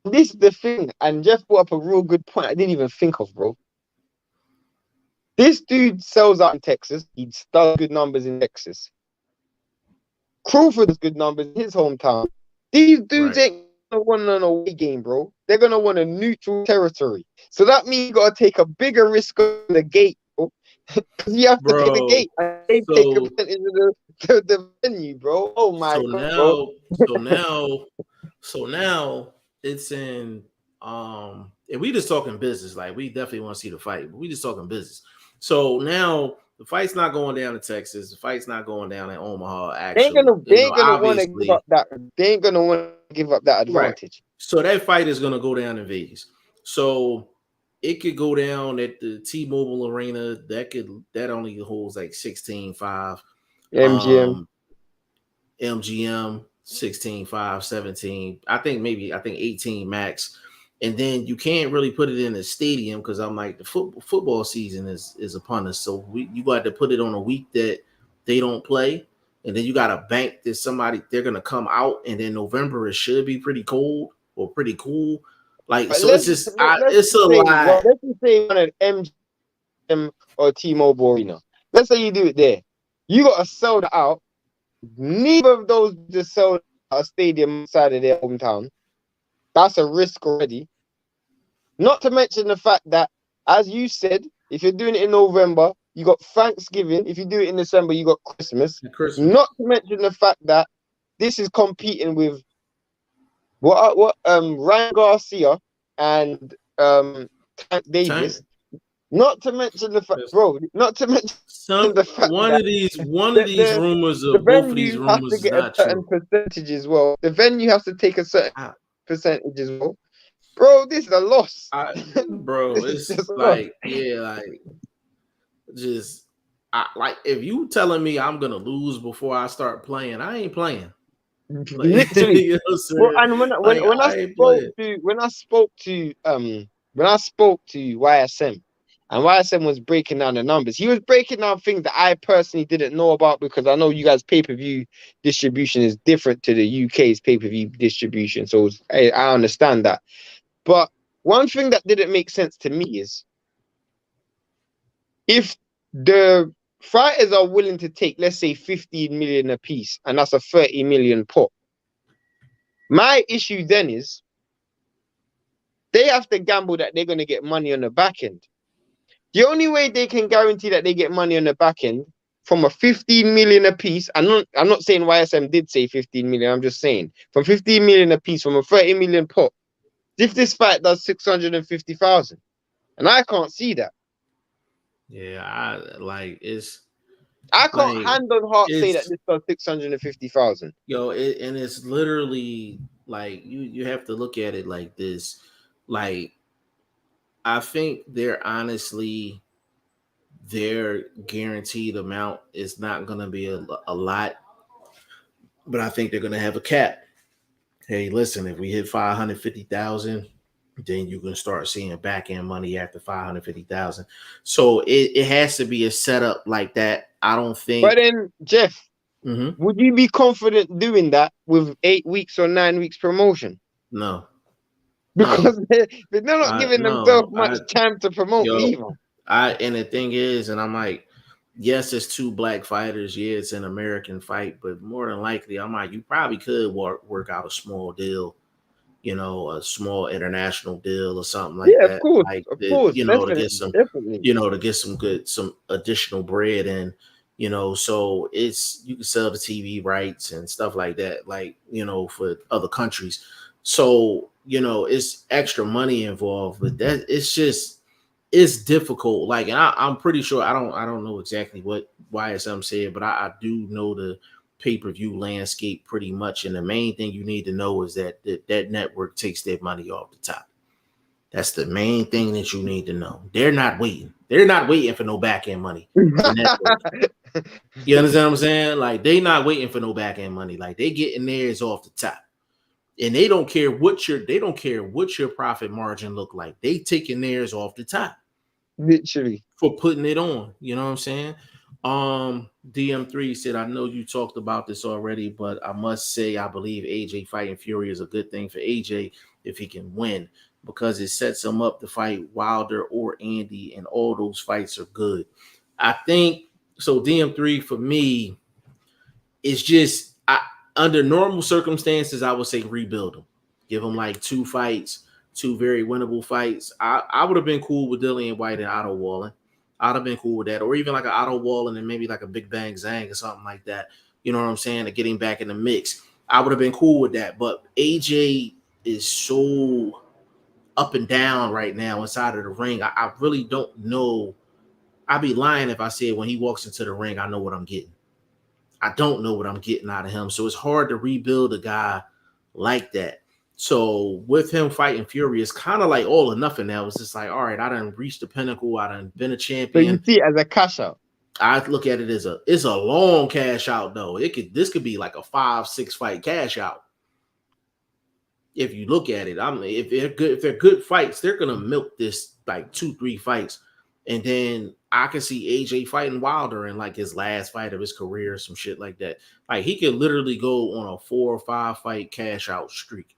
this is the thing, and Jeff brought up a real good point I didn't even think of, bro. This dude sells out in Texas. He does good numbers in Texas. Crawford does good numbers in his hometown. These dudes right, ain't gonna want an away game, bro. They're gonna want a neutral territory. So that means you gotta take a bigger risk on the gate, bro. Because you have to pay the bro. gate and they take a So percentage of the venue, bro. Oh my so god, bro. now so now So now it's in and we just talking business. Like we definitely want to see the fight, but we just talking business. So now the fight's not going down in Texas. The fight's not going down in Omaha. Actually, They ain't gonna want to give up obviously, that. They ain't gonna want to give up that right. advantage. So that fight is gonna go down in Vegas. So it could go down at the T-Mobile Arena. That only holds like 16.5. MGM. MGM 16.5, 17. I think 18 max. And then you can't really put it in the stadium because I'm like the football season is upon us. So you got to put it on a week that they don't play, and then you got to bank that they're gonna come out, and then November it should be pretty cold or pretty cool. Like But so, it's it's a lot. let's just say one at MGM or T-Mobile Arena. Let's say you do it there. You got to sell it out. Neither of those just sell a stadium outside of their hometown. That's a risk already. Not to mention the fact that, as you said, if you're doing it in November, you got Thanksgiving. If you do it in December, you got Christmas. Not to mention the fact that this is competing with Ryan Garcia and Tank Davis. Not to mention the fact, bro. Not to mention the fact one of these rumors of both of these rumors is not true. Percentage as well. The venue has to take a certain percentage as well. Bro, this is a loss. Bro, it's like just like if you telling me I'm gonna lose before I start playing, I ain't playing. Like, literally. You know, well, and when I spoke to YSM, and YSM was breaking down the numbers, he was breaking down things that I personally didn't know about, because I know you guys' pay-per-view distribution is different to the UK's pay-per-view distribution, so I understand that. But one thing that didn't make sense to me is, if the fighters are willing to take, let's say, 15 million a piece, and that's a 30 million pot, my issue then is they have to gamble that they're going to get money on the back end. The only way they can guarantee that they get money on the back end from a 15 million a piece, I'm not saying YSM did say 15 million, I'm just saying from 15 million a piece, from a 30 million pot, if this fight does 650,000, and I can't see that. Yeah, I can't hand on heart say that this does 650,000. Yo, and it's literally like you have to look at it like this. Like, I think their guaranteed amount is not going to be a lot, but I think they're going to have a cap. Hey, listen, if we hit 550,000, then you can start seeing back end money after 550,000. So it has to be a setup like that. I don't think. But then, Jeff, would you be confident doing that with 8 weeks or 9 weeks promotion? No, because they're not giving themselves much time to promote either. And the thing is, and I'm like, yes, it's two black fighters. Yeah, it's an American fight, but more than likely, I'm like, you probably could work out a small deal, a small international deal or something like that. Of course, to get some, to get some additional bread in, so you can sell the TV rights and stuff like that, like, for other countries. So, it's extra money involved, but it's difficult. Like, and I'm pretty sure I don't know exactly what YSM said, but I do know the pay-per-view landscape pretty much. And the main thing you need to know is that that network takes their money off the top. That's the main thing that you need to know. They're not waiting. They're not waiting for no back end money. You understand what I'm saying? Like, they not waiting for no back end money. Like, they getting theirs off the top. And they don't care what your profit margin look like. They taking theirs off the top. Literally. For putting it on. You know what I'm saying? DM3 said, I know you talked about this already, but I must say I believe AJ fighting Fury is a good thing for AJ if he can win, because it sets him up to fight Wilder or Andy, and all those fights are good. I think so. DM3 for me is just under normal circumstances, I would say rebuild him. Give him like 2 fights, 2 very winnable fights. I would have been cool with Dillian White and Otto Wallen. I'd have been cool with that. Or even like an Otto Wallen and maybe like a Big Bang Zhang or something like that. You know what I'm saying? To get him back in the mix. I would have been cool with that. But AJ is so up and down right now inside of the ring. I really don't know. I'd be lying if I said when he walks into the ring, I know what I'm getting. I don't know what I'm getting out of him. So it's hard to rebuild a guy like that. So with him fighting Fury, it's kind of like all or nothing now. It's just like, all right, I done reached the pinnacle. I done been a So you champion. see it as a cash out. I look at it as it's a long cash out though. This could be like a 5-6 fight cash out. If you look at it, if they're good fights, they're gonna milk this like 2-3 fights, and then I can see AJ fighting Wilder in like his last fight of his career, some shit like that. Like he could literally go on a 4 or 5 fight cash out streak,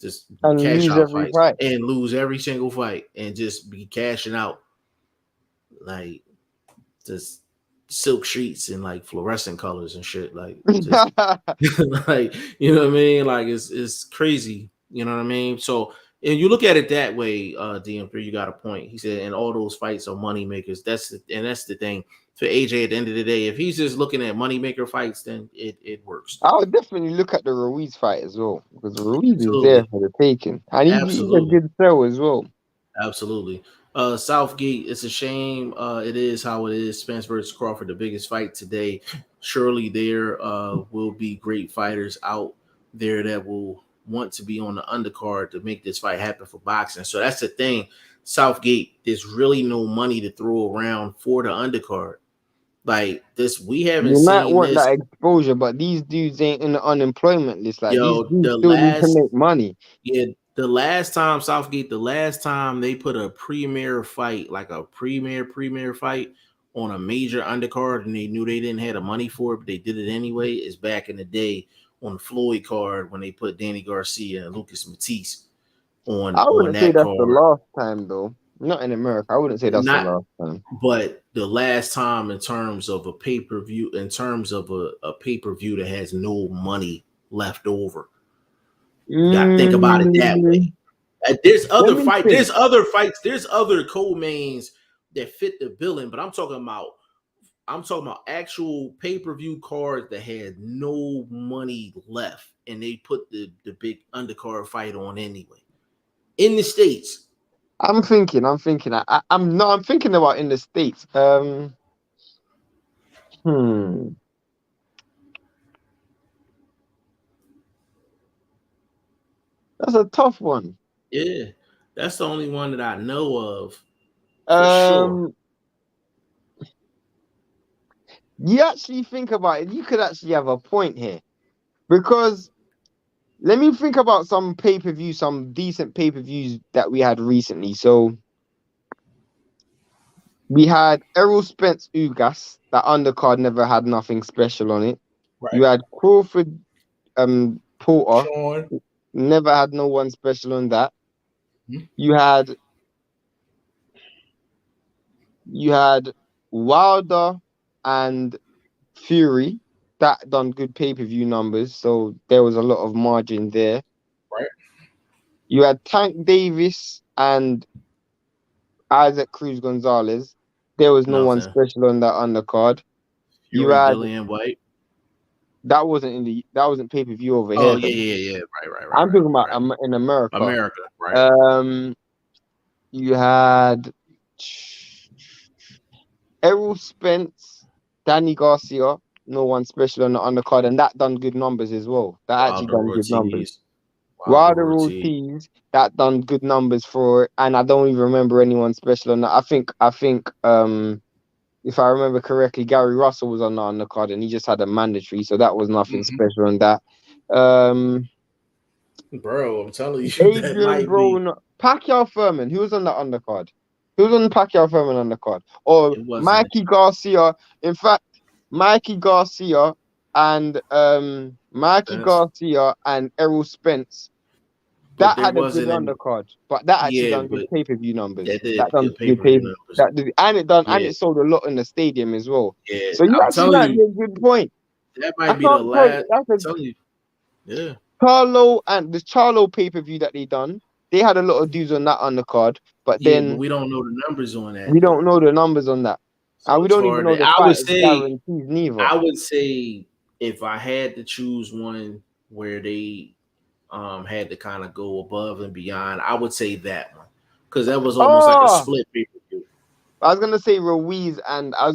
just And cash lose out every fights fight. and lose every single fight and just be cashing out like just silk sheets and like fluorescent colors and shit, like just like, you know what I mean? Like it's crazy, you know what I mean? So and you look at it that way, DM3, you got a point. He said, and all those fights are money makers. That's the thing for AJ. At the end of the day, if he's just looking at money maker fights, then it works. I would definitely look at the Ruiz fight as well, because Ruiz is there Absolutely, for the taking, and he's a absolutely. good sell as well. Absolutely. Southgate, it's a shame. It is how it is. Spence versus Crawford, the biggest fight today. Surely there will be great fighters out there that will want to be on the undercard to make this fight happen for boxing. So that's the thing. Southgate, there's really no money to throw around for the undercard. Like this, we haven't You might seen want this. that exposure, but these dudes ain't in the unemployment list. Like these Yo, dudes the still need to last make money. Yeah, the last time Southgate, the last time they put a premier fight, like a premier fight on a major undercard, and they knew they didn't have the money for it, but they did it anyway, is back in the day on the Floyd card when they put Danny Garcia and Lucas Matisse I on wouldn't say that that's the card. last time though. Not in America. I wouldn't say that's the Not, last time. but the last time in terms of a pay per view, in terms of a pay per view that has no money left over. You got to think about it that way. Mm, There's let other me fight. think. There's other fights. There's other co-mains that fit the billing, but I'm talking about. I'm talking about actual pay-per-view cards that had no money left, and they put the big undercard fight on anyway in the States. I'm thinking. I'm thinking about in the States. Hmm. That's a tough one. Yeah, that's the only one that I know of for sure. Um. You actually think about it. You could actually have a point here because let me think about some pay-per-view, some decent pay-per-views that we had recently. So we had Errol Spence Ugas. That undercard never had nothing special on it. You Right, had Crawford Porter, Sean. never had no one special on that. Hmm? You had Wilder and Fury that done good pay-per-view numbers, so there was a lot of margin there. Right, You had Tank Davis and Isaac Cruz Gonzalez. There was no one nothing. special on that undercard. You Fury, had Dillian White. that wasn't pay-per-view over Oh here yeah, though. yeah, yeah. Right, I'm talking about right. in America. America, right. Um, you had Errol Spence, Danny Garcia, no one special on the undercard, and that done good numbers as well. That actually Wilder done good numbers. Ortiz. Wilder Wilder Ortiz. Ortiz, that done good numbers for it, and I don't even remember anyone special on that. I think if I remember correctly, Gary Russell was on the undercard and he just had a mandatory, so that was nothing special on that. Um Bro, I'm telling you, that Adrian might be. Brown, Pacquiao Furman, who was on the undercard? Who was on the Pacquiao Furman undercard? Or It wasn't. Mikey Garcia. In fact, Mikey Garcia and Spence, Errol Spence. but That there had a good wasn't any. undercard, but that actually Yeah, done good but pay-per-view numbers. that did That done good pay good per pay view numbers. that did, and it done and Yeah, it sold a lot in the stadium as well. yeah. So you I'm actually telling might you, be a good point. that I might be the can't tell you last. that's I'm a telling you, yeah, Charlo and the Charlo pay-per-view that they done. They had a lot of dudes on that undercard, but yeah. But then we don't know the numbers on we that don't though, know the numbers on that. And so we it's don't even hard. know the I would fighters say, guarantees neither. I would say if I had to choose one where they had to kind of go above and beyond, I would say that one because that was almost like a Oh, split pay-per-view. I was gonna say Ruiz and our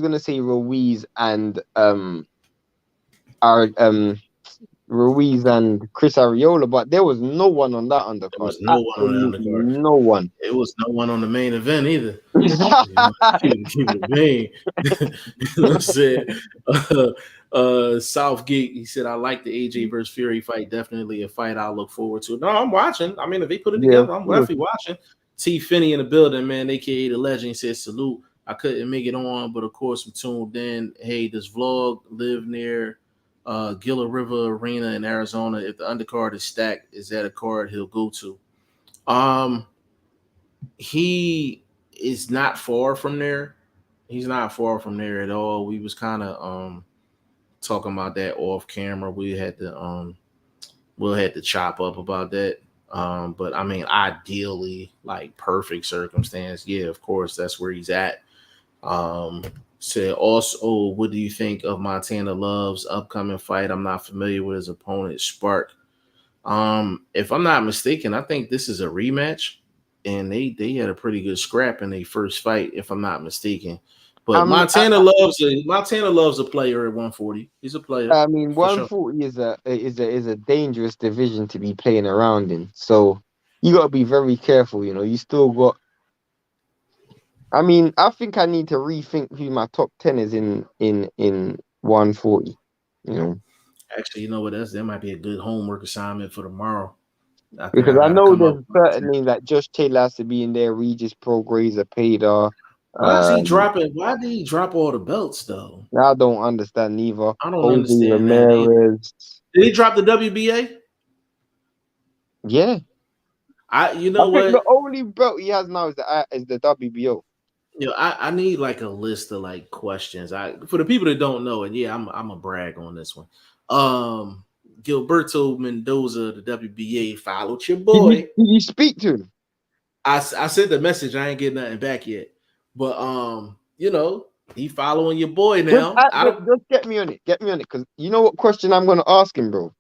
Ruiz and Chris Ariola, but there was no one on that There undercard. was no one on the Absolutely undercard. no one. It was no one on the main event either. You know, keep it vain. You know what I'm saying? Southgate, he said, I like the AJ versus Fury fight. Definitely a fight I'll look forward to. No, I'm watching. I mean, if they put it Yeah, together, of I'm course. definitely watching. T. Finney in the building, man, aka the legend, he says, salute. I couldn't make it on, but of course, I'm tuned in. Hey, does Vlog live near Gila River Arena in Arizona? If the undercard is stacked, is that a card he'll go to? Um, he is not far from there. He's not far from there at all. We was kind of talking about that off camera. We'll had to chop up about that. But I mean, ideally, like perfect circumstance, yeah, of course, that's where he's at. Um, Said also, what do you think of Montana Love's upcoming fight? I'm not familiar with his opponent, Spark. If I'm not mistaken, I think this is a rematch, and they had a pretty good scrap in their first fight, if I'm not mistaken. But Um, I, Montana loves a player at 140. He's a player I mean, for sure. 140 is a dangerous division to be playing around in. So you got to be very careful. You know, you still got. I mean, I think I need to rethink who my top 10 is in 140. You know, Actually, you know what? That might be a good homework assignment for tomorrow. I think because I I got to know come up there's with my 10. certain names like Josh Taylor has to be in there, Regis Prograis, Pader. Why is he Um, dropping? Why did he drop all the belts though? I don't understand neither. I don't Jose understand that either. Ramirez. Did he drop the WBA? Yeah, You I know think the what? only belt he has now is the WBO. I need like a list of like questions. I for the people that don't know, and yeah, I'm a brag on this one. Um Gilberto Mendoza, the WBA, followed your Did you boy. did you speak to him? I sent the message. I ain't getting nothing back yet. But he following your boy now. I don't Just get me on it. Get me on it, because you know what question I'm gonna ask him, bro.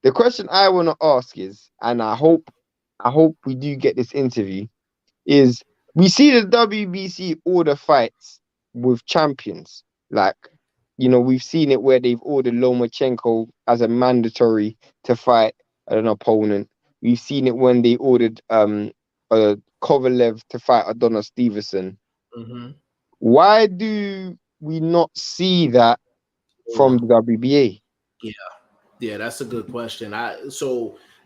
The question I wanna ask is, and I hope we do get this interview. Is we see the WBC order fights with champions. Like, we've seen it where they've ordered Lomachenko as a mandatory to fight an opponent. We've seen it when they ordered Kovalev to fight Adonis Stevenson. Mhm. Why do we not see that from the WBA? Yeah. Yeah, that's a good question.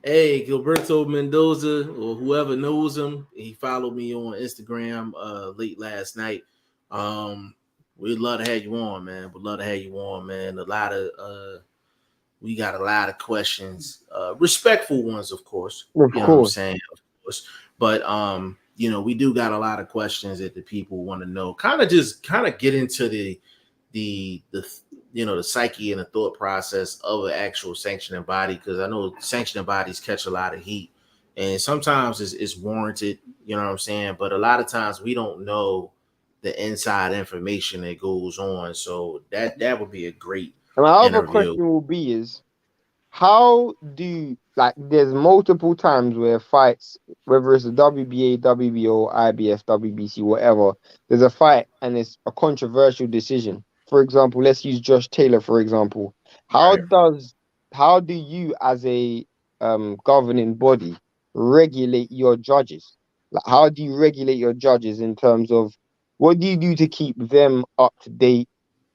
Hey, Gilberto Mendoza or whoever knows him, he followed me on Instagram late last night. Um, we'd love to have you on, man. We'd love to have you on, man. We got a lot of questions, respectful ones, of course. Of You know what I'm course. saying, of course. But we do got a lot of questions that the people want to know. Kind of get into the the psyche and the thought process of an actual sanctioning body, because I know sanctioning bodies catch a lot of heat, and sometimes it's warranted. You know what I'm saying, but a lot of times we don't know the inside information that goes on. So that would be a great And my other interview. question will be is, how do, like, there's multiple times where fights, whether it's the WBA, WBO, IBF, WBC, whatever, there's a fight and it's a controversial decision. For example, let's use Josh Taylor, for example. How Right. does how do you, as a governing body, regulate your judges? Like, how do you regulate your judges in terms of what do you do to keep them up to date?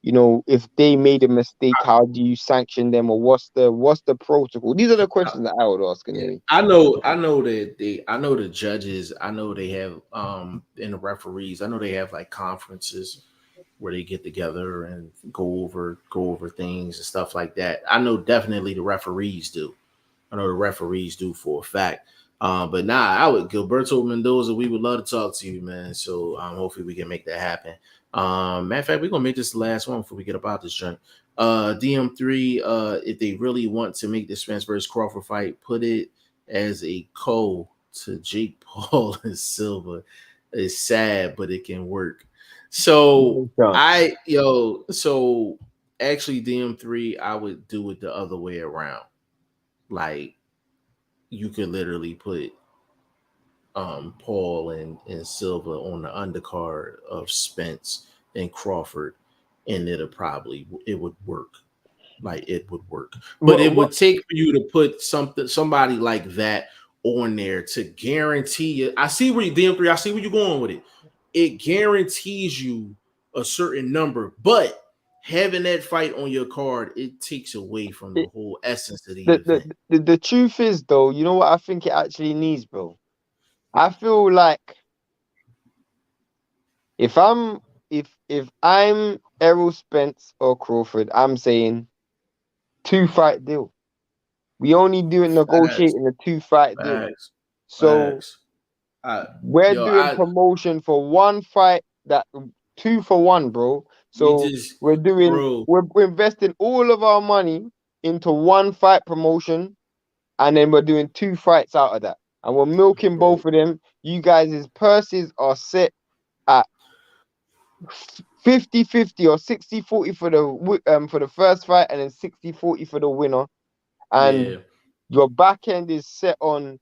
If they made a mistake, how do you sanction them, or what's the protocol? These are the questions that I would ask Yeah, anyway. I know the judges, I know they have and the referees, I know they have like conferences where they get together and go over things and stuff like that. I know definitely the referees do. I know the referees do for a fact. But I would Gilberto Mendoza, we would love to talk to you, man. So hopefully we can make that happen. Matter of fact, we're gonna make this the last one before we get about this joint. DM3, if they really want to make the Spence versus Crawford fight, put it as a co to Jake Paul and Silva. It's sad, but it can work. So No chance. so actually DM3, I would do it the other way around. Like you could literally put Paul and Silva on the undercard of Spence and Crawford, and it would work. Like it would work, but it would What take for you to put somebody like that on there to guarantee you. I see where you DM3. I see where you're going with it. It guarantees you a certain number, but having that fight on your card, it takes away from the it, whole essence of the event. the truth is though, you know what I think it actually needs, bro? I feel like if I'm if I'm Errol Spence or Crawford, I'm saying 2-fight deal. We only doing Facts, negotiating a 2-fight deal. facts, So facts. I, we're yo, doing I promotion for one fight, that 2-for-1, bro. we So just, bro. we're investing all of our money into one fight promotion, and then we're doing 2 fights out of that. And we're milking Bro, both of them. You guys' purses are set at 50-50 or 60-40 for the first fight, and then 60-40 for the winner. And yeah, your back end is set on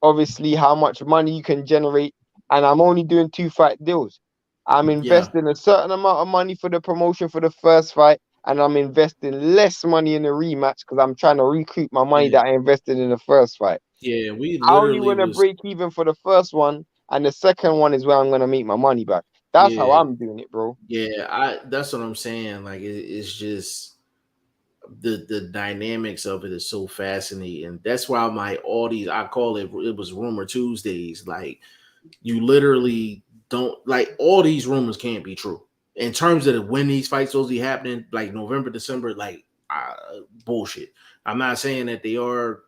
obviously how much money you can generate. And I'm only doing 2-fight deals. I'm yeah, investing a certain amount of money for the promotion for the first fight, and I'm investing less money in the rematch because I'm trying to recoup my money yeah, that I invested in the first fight. yeah. We I only literally want to was, break even for the first one, and the second one is where I'm gonna make my money back. That's how yeah, I'm doing it, bro. yeah. I That's what I'm saying. Like it's just the dynamics of it is so fascinating. That's why my all these I call it was rumor Tuesdays. Like you literally don't like all these rumors can't be true in terms of when these fights supposed to be happening, like November, December, like bullshit. I'm not saying that they are.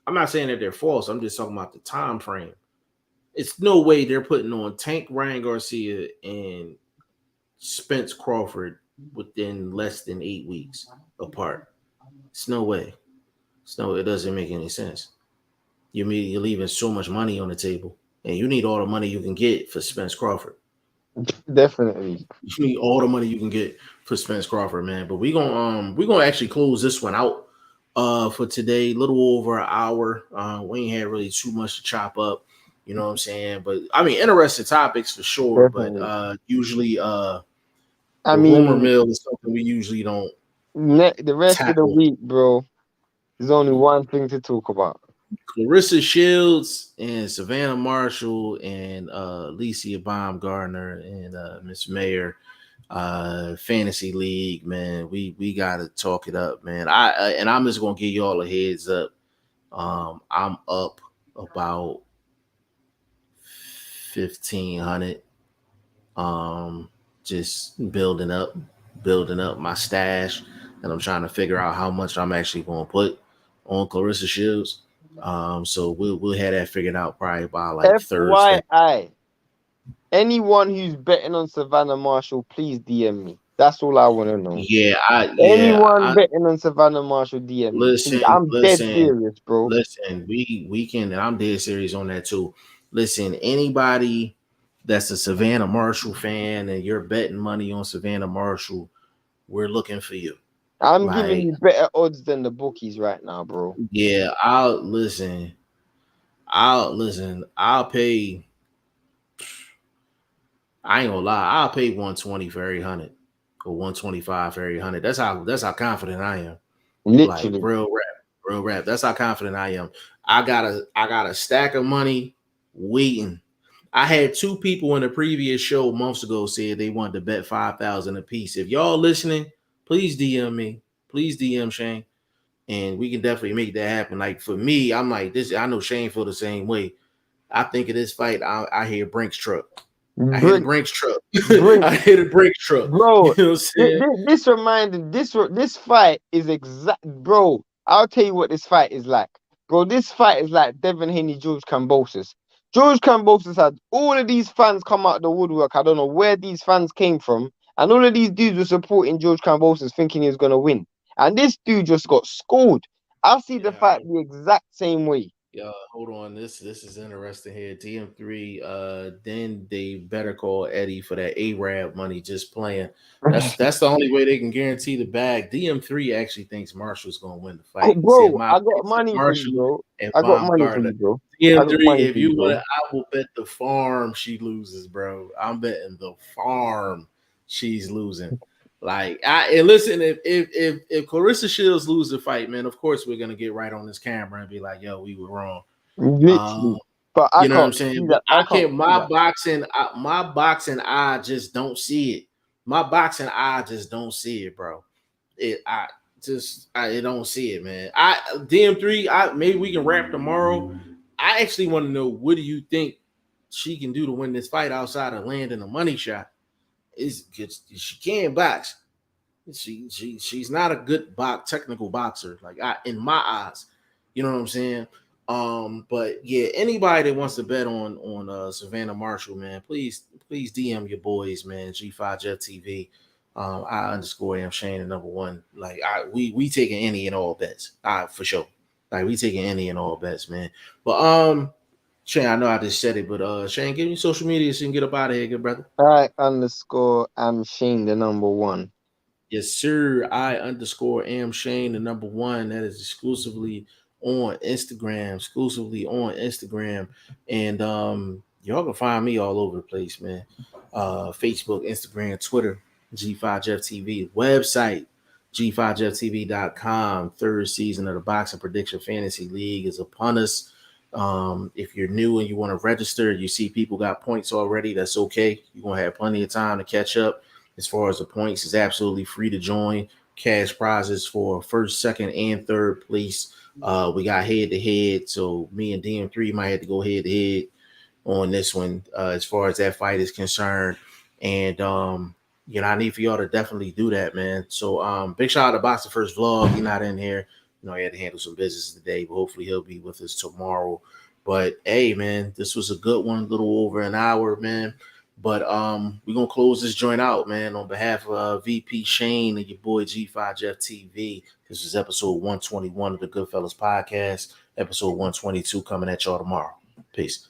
I'm not saying that they're false. I'm just talking about the time frame. It's no way they're putting on Tank Ryan Garcia and Spence Crawford within less than 8 weeks apart. It's no way. It's no. It doesn't make any sense. You're leaving so much money on the table, and you need all the money you can get for Spence Crawford. Definitely. You need all the money you can get for Spence Crawford, man. But we gonna actually close this one out for today. Little over an hour. We ain't had really too much to chop up. You know what I'm saying? But I mean, interesting topics for sure. But Definitely. usually I the rumor mean, mill is something we usually don't the rest of the tackle. week, bro, there's only one thing to talk about. Clarissa Shields and Savannah Marshall and Alicia Baumgartner and Miss Mayer fantasy league, man. We gotta talk it up, man. And I'm just gonna give you all a heads up. I'm up about 1,500. Um, just building up my stash, and I'm trying to figure out how much I'm actually gonna put on Clarissa Shields. So we'll have that figured out probably by like Thursday. FYI, anyone who's betting on Savannah Marshall, please DM me. That's all I want to know. Anyone I betting on Savannah Marshall, DM me. Please. listen, I'm dead listen, serious, bro. listen. We can, and I'm dead serious on that too. Listen, anybody that's a Savannah Marshall fan and you're betting money on Savannah Marshall, we're looking for you. I'm giving Like, you better odds than the bookies right now, bro. yeah, I'll pay. I ain't gonna lie. I'll pay 120 for every 100 or 125 for every 100. That's how confident I am. Like Literally. real rap. That's how confident I am. I got a stack of money waiting. I had two people in the previous show months ago said they wanted to bet 5,000 a piece. If y'all listening, please DM me. Please DM Shane, and we can definitely make that happen. Like for me, I'm like this. I know Shane feel the same way. I think of this fight. I hear Brink's truck. I hear the Brink, Brinks truck. Brink, I hear the Brinks truck. You bro. know what I'm saying? This reminded this fight is exact, bro. I'll tell you what this fight is like, bro. This fight is like Devin Haney, George Kambosos. George Kambosos had all of these fans come out of the woodwork. I don't know where these fans came from, and all of these dudes were supporting George Kambosos, thinking he was gonna win. And this dude just got schooled. I see the Yeah, fight the exact same way. Hold on. This is interesting here. DM3. Then they better call Eddie for that Arab money. Just playing. That's the only way they can guarantee the bag. DM3 actually thinks Marshall's gonna win the fight. See, Bro, my I got picks are money for you, Marshall bro. and I got money for you, Baumgartner. bro. I got DM3. money If for you, you want, bro. I will bet the farm she loses, bro. I'm betting the farm she's losing. Like and listen, if Clarissa Shields lose the fight, man, of course we're gonna get right on this camera and be like, yo, we were wrong. Literally. But I You know what I'm can't saying? see But that. I I can't can't. see that. My boxing eye just don't see it. My boxing eye just don't see it, bro. I don't see it, man. DM3. Maybe we can wrap tomorrow. I actually want to know, what do you think she can do to win this fight outside of landing a money shot? Is she can't box. She's not a good technical boxer, like in my eyes. You know what I'm saying? But yeah, anybody that wants to bet on Savannah Marshall, man, please DM your boys, man. G5 Jeff TV. I underscore am Shane the number one. Like we taking any and all bets. For sure. Like we taking any and all bets, man. But Shane, I know I just said it, but Shane, give me social media so you can get up out of here, good brother. I underscore am Shane the number one. Yes, sir. I underscore am Shane the number one. That is exclusively on Instagram. Exclusively on Instagram. And y'all can find me all over the place, man. Facebook, Instagram, Twitter, G5 Jeff TV, website, G5JeffTV.com. Third season of the Boxing Prediction Fantasy League is upon us. If you're new and you want to register, you see people got points already, that's okay. You're gonna have plenty of time to catch up. As far as the points, it's absolutely free to join. Cash prizes for first, second, and third place. We got head to head, so me and DM3 might have to go head to head on this one as far as that fight is concerned. And I need for y'all to definitely do that, man. So big shout out to BoxingFirstVlog. He's not in here. He had to handle some business today, but hopefully he'll be with us tomorrow. But hey, man, this was a good one, a little over an hour, man. But we're gonna close this joint out, man. On behalf of VP Shane and your boy G5 Jeff TV. This is episode 121 of the Goodfellas podcast. Episode 122 coming at y'all tomorrow. Peace.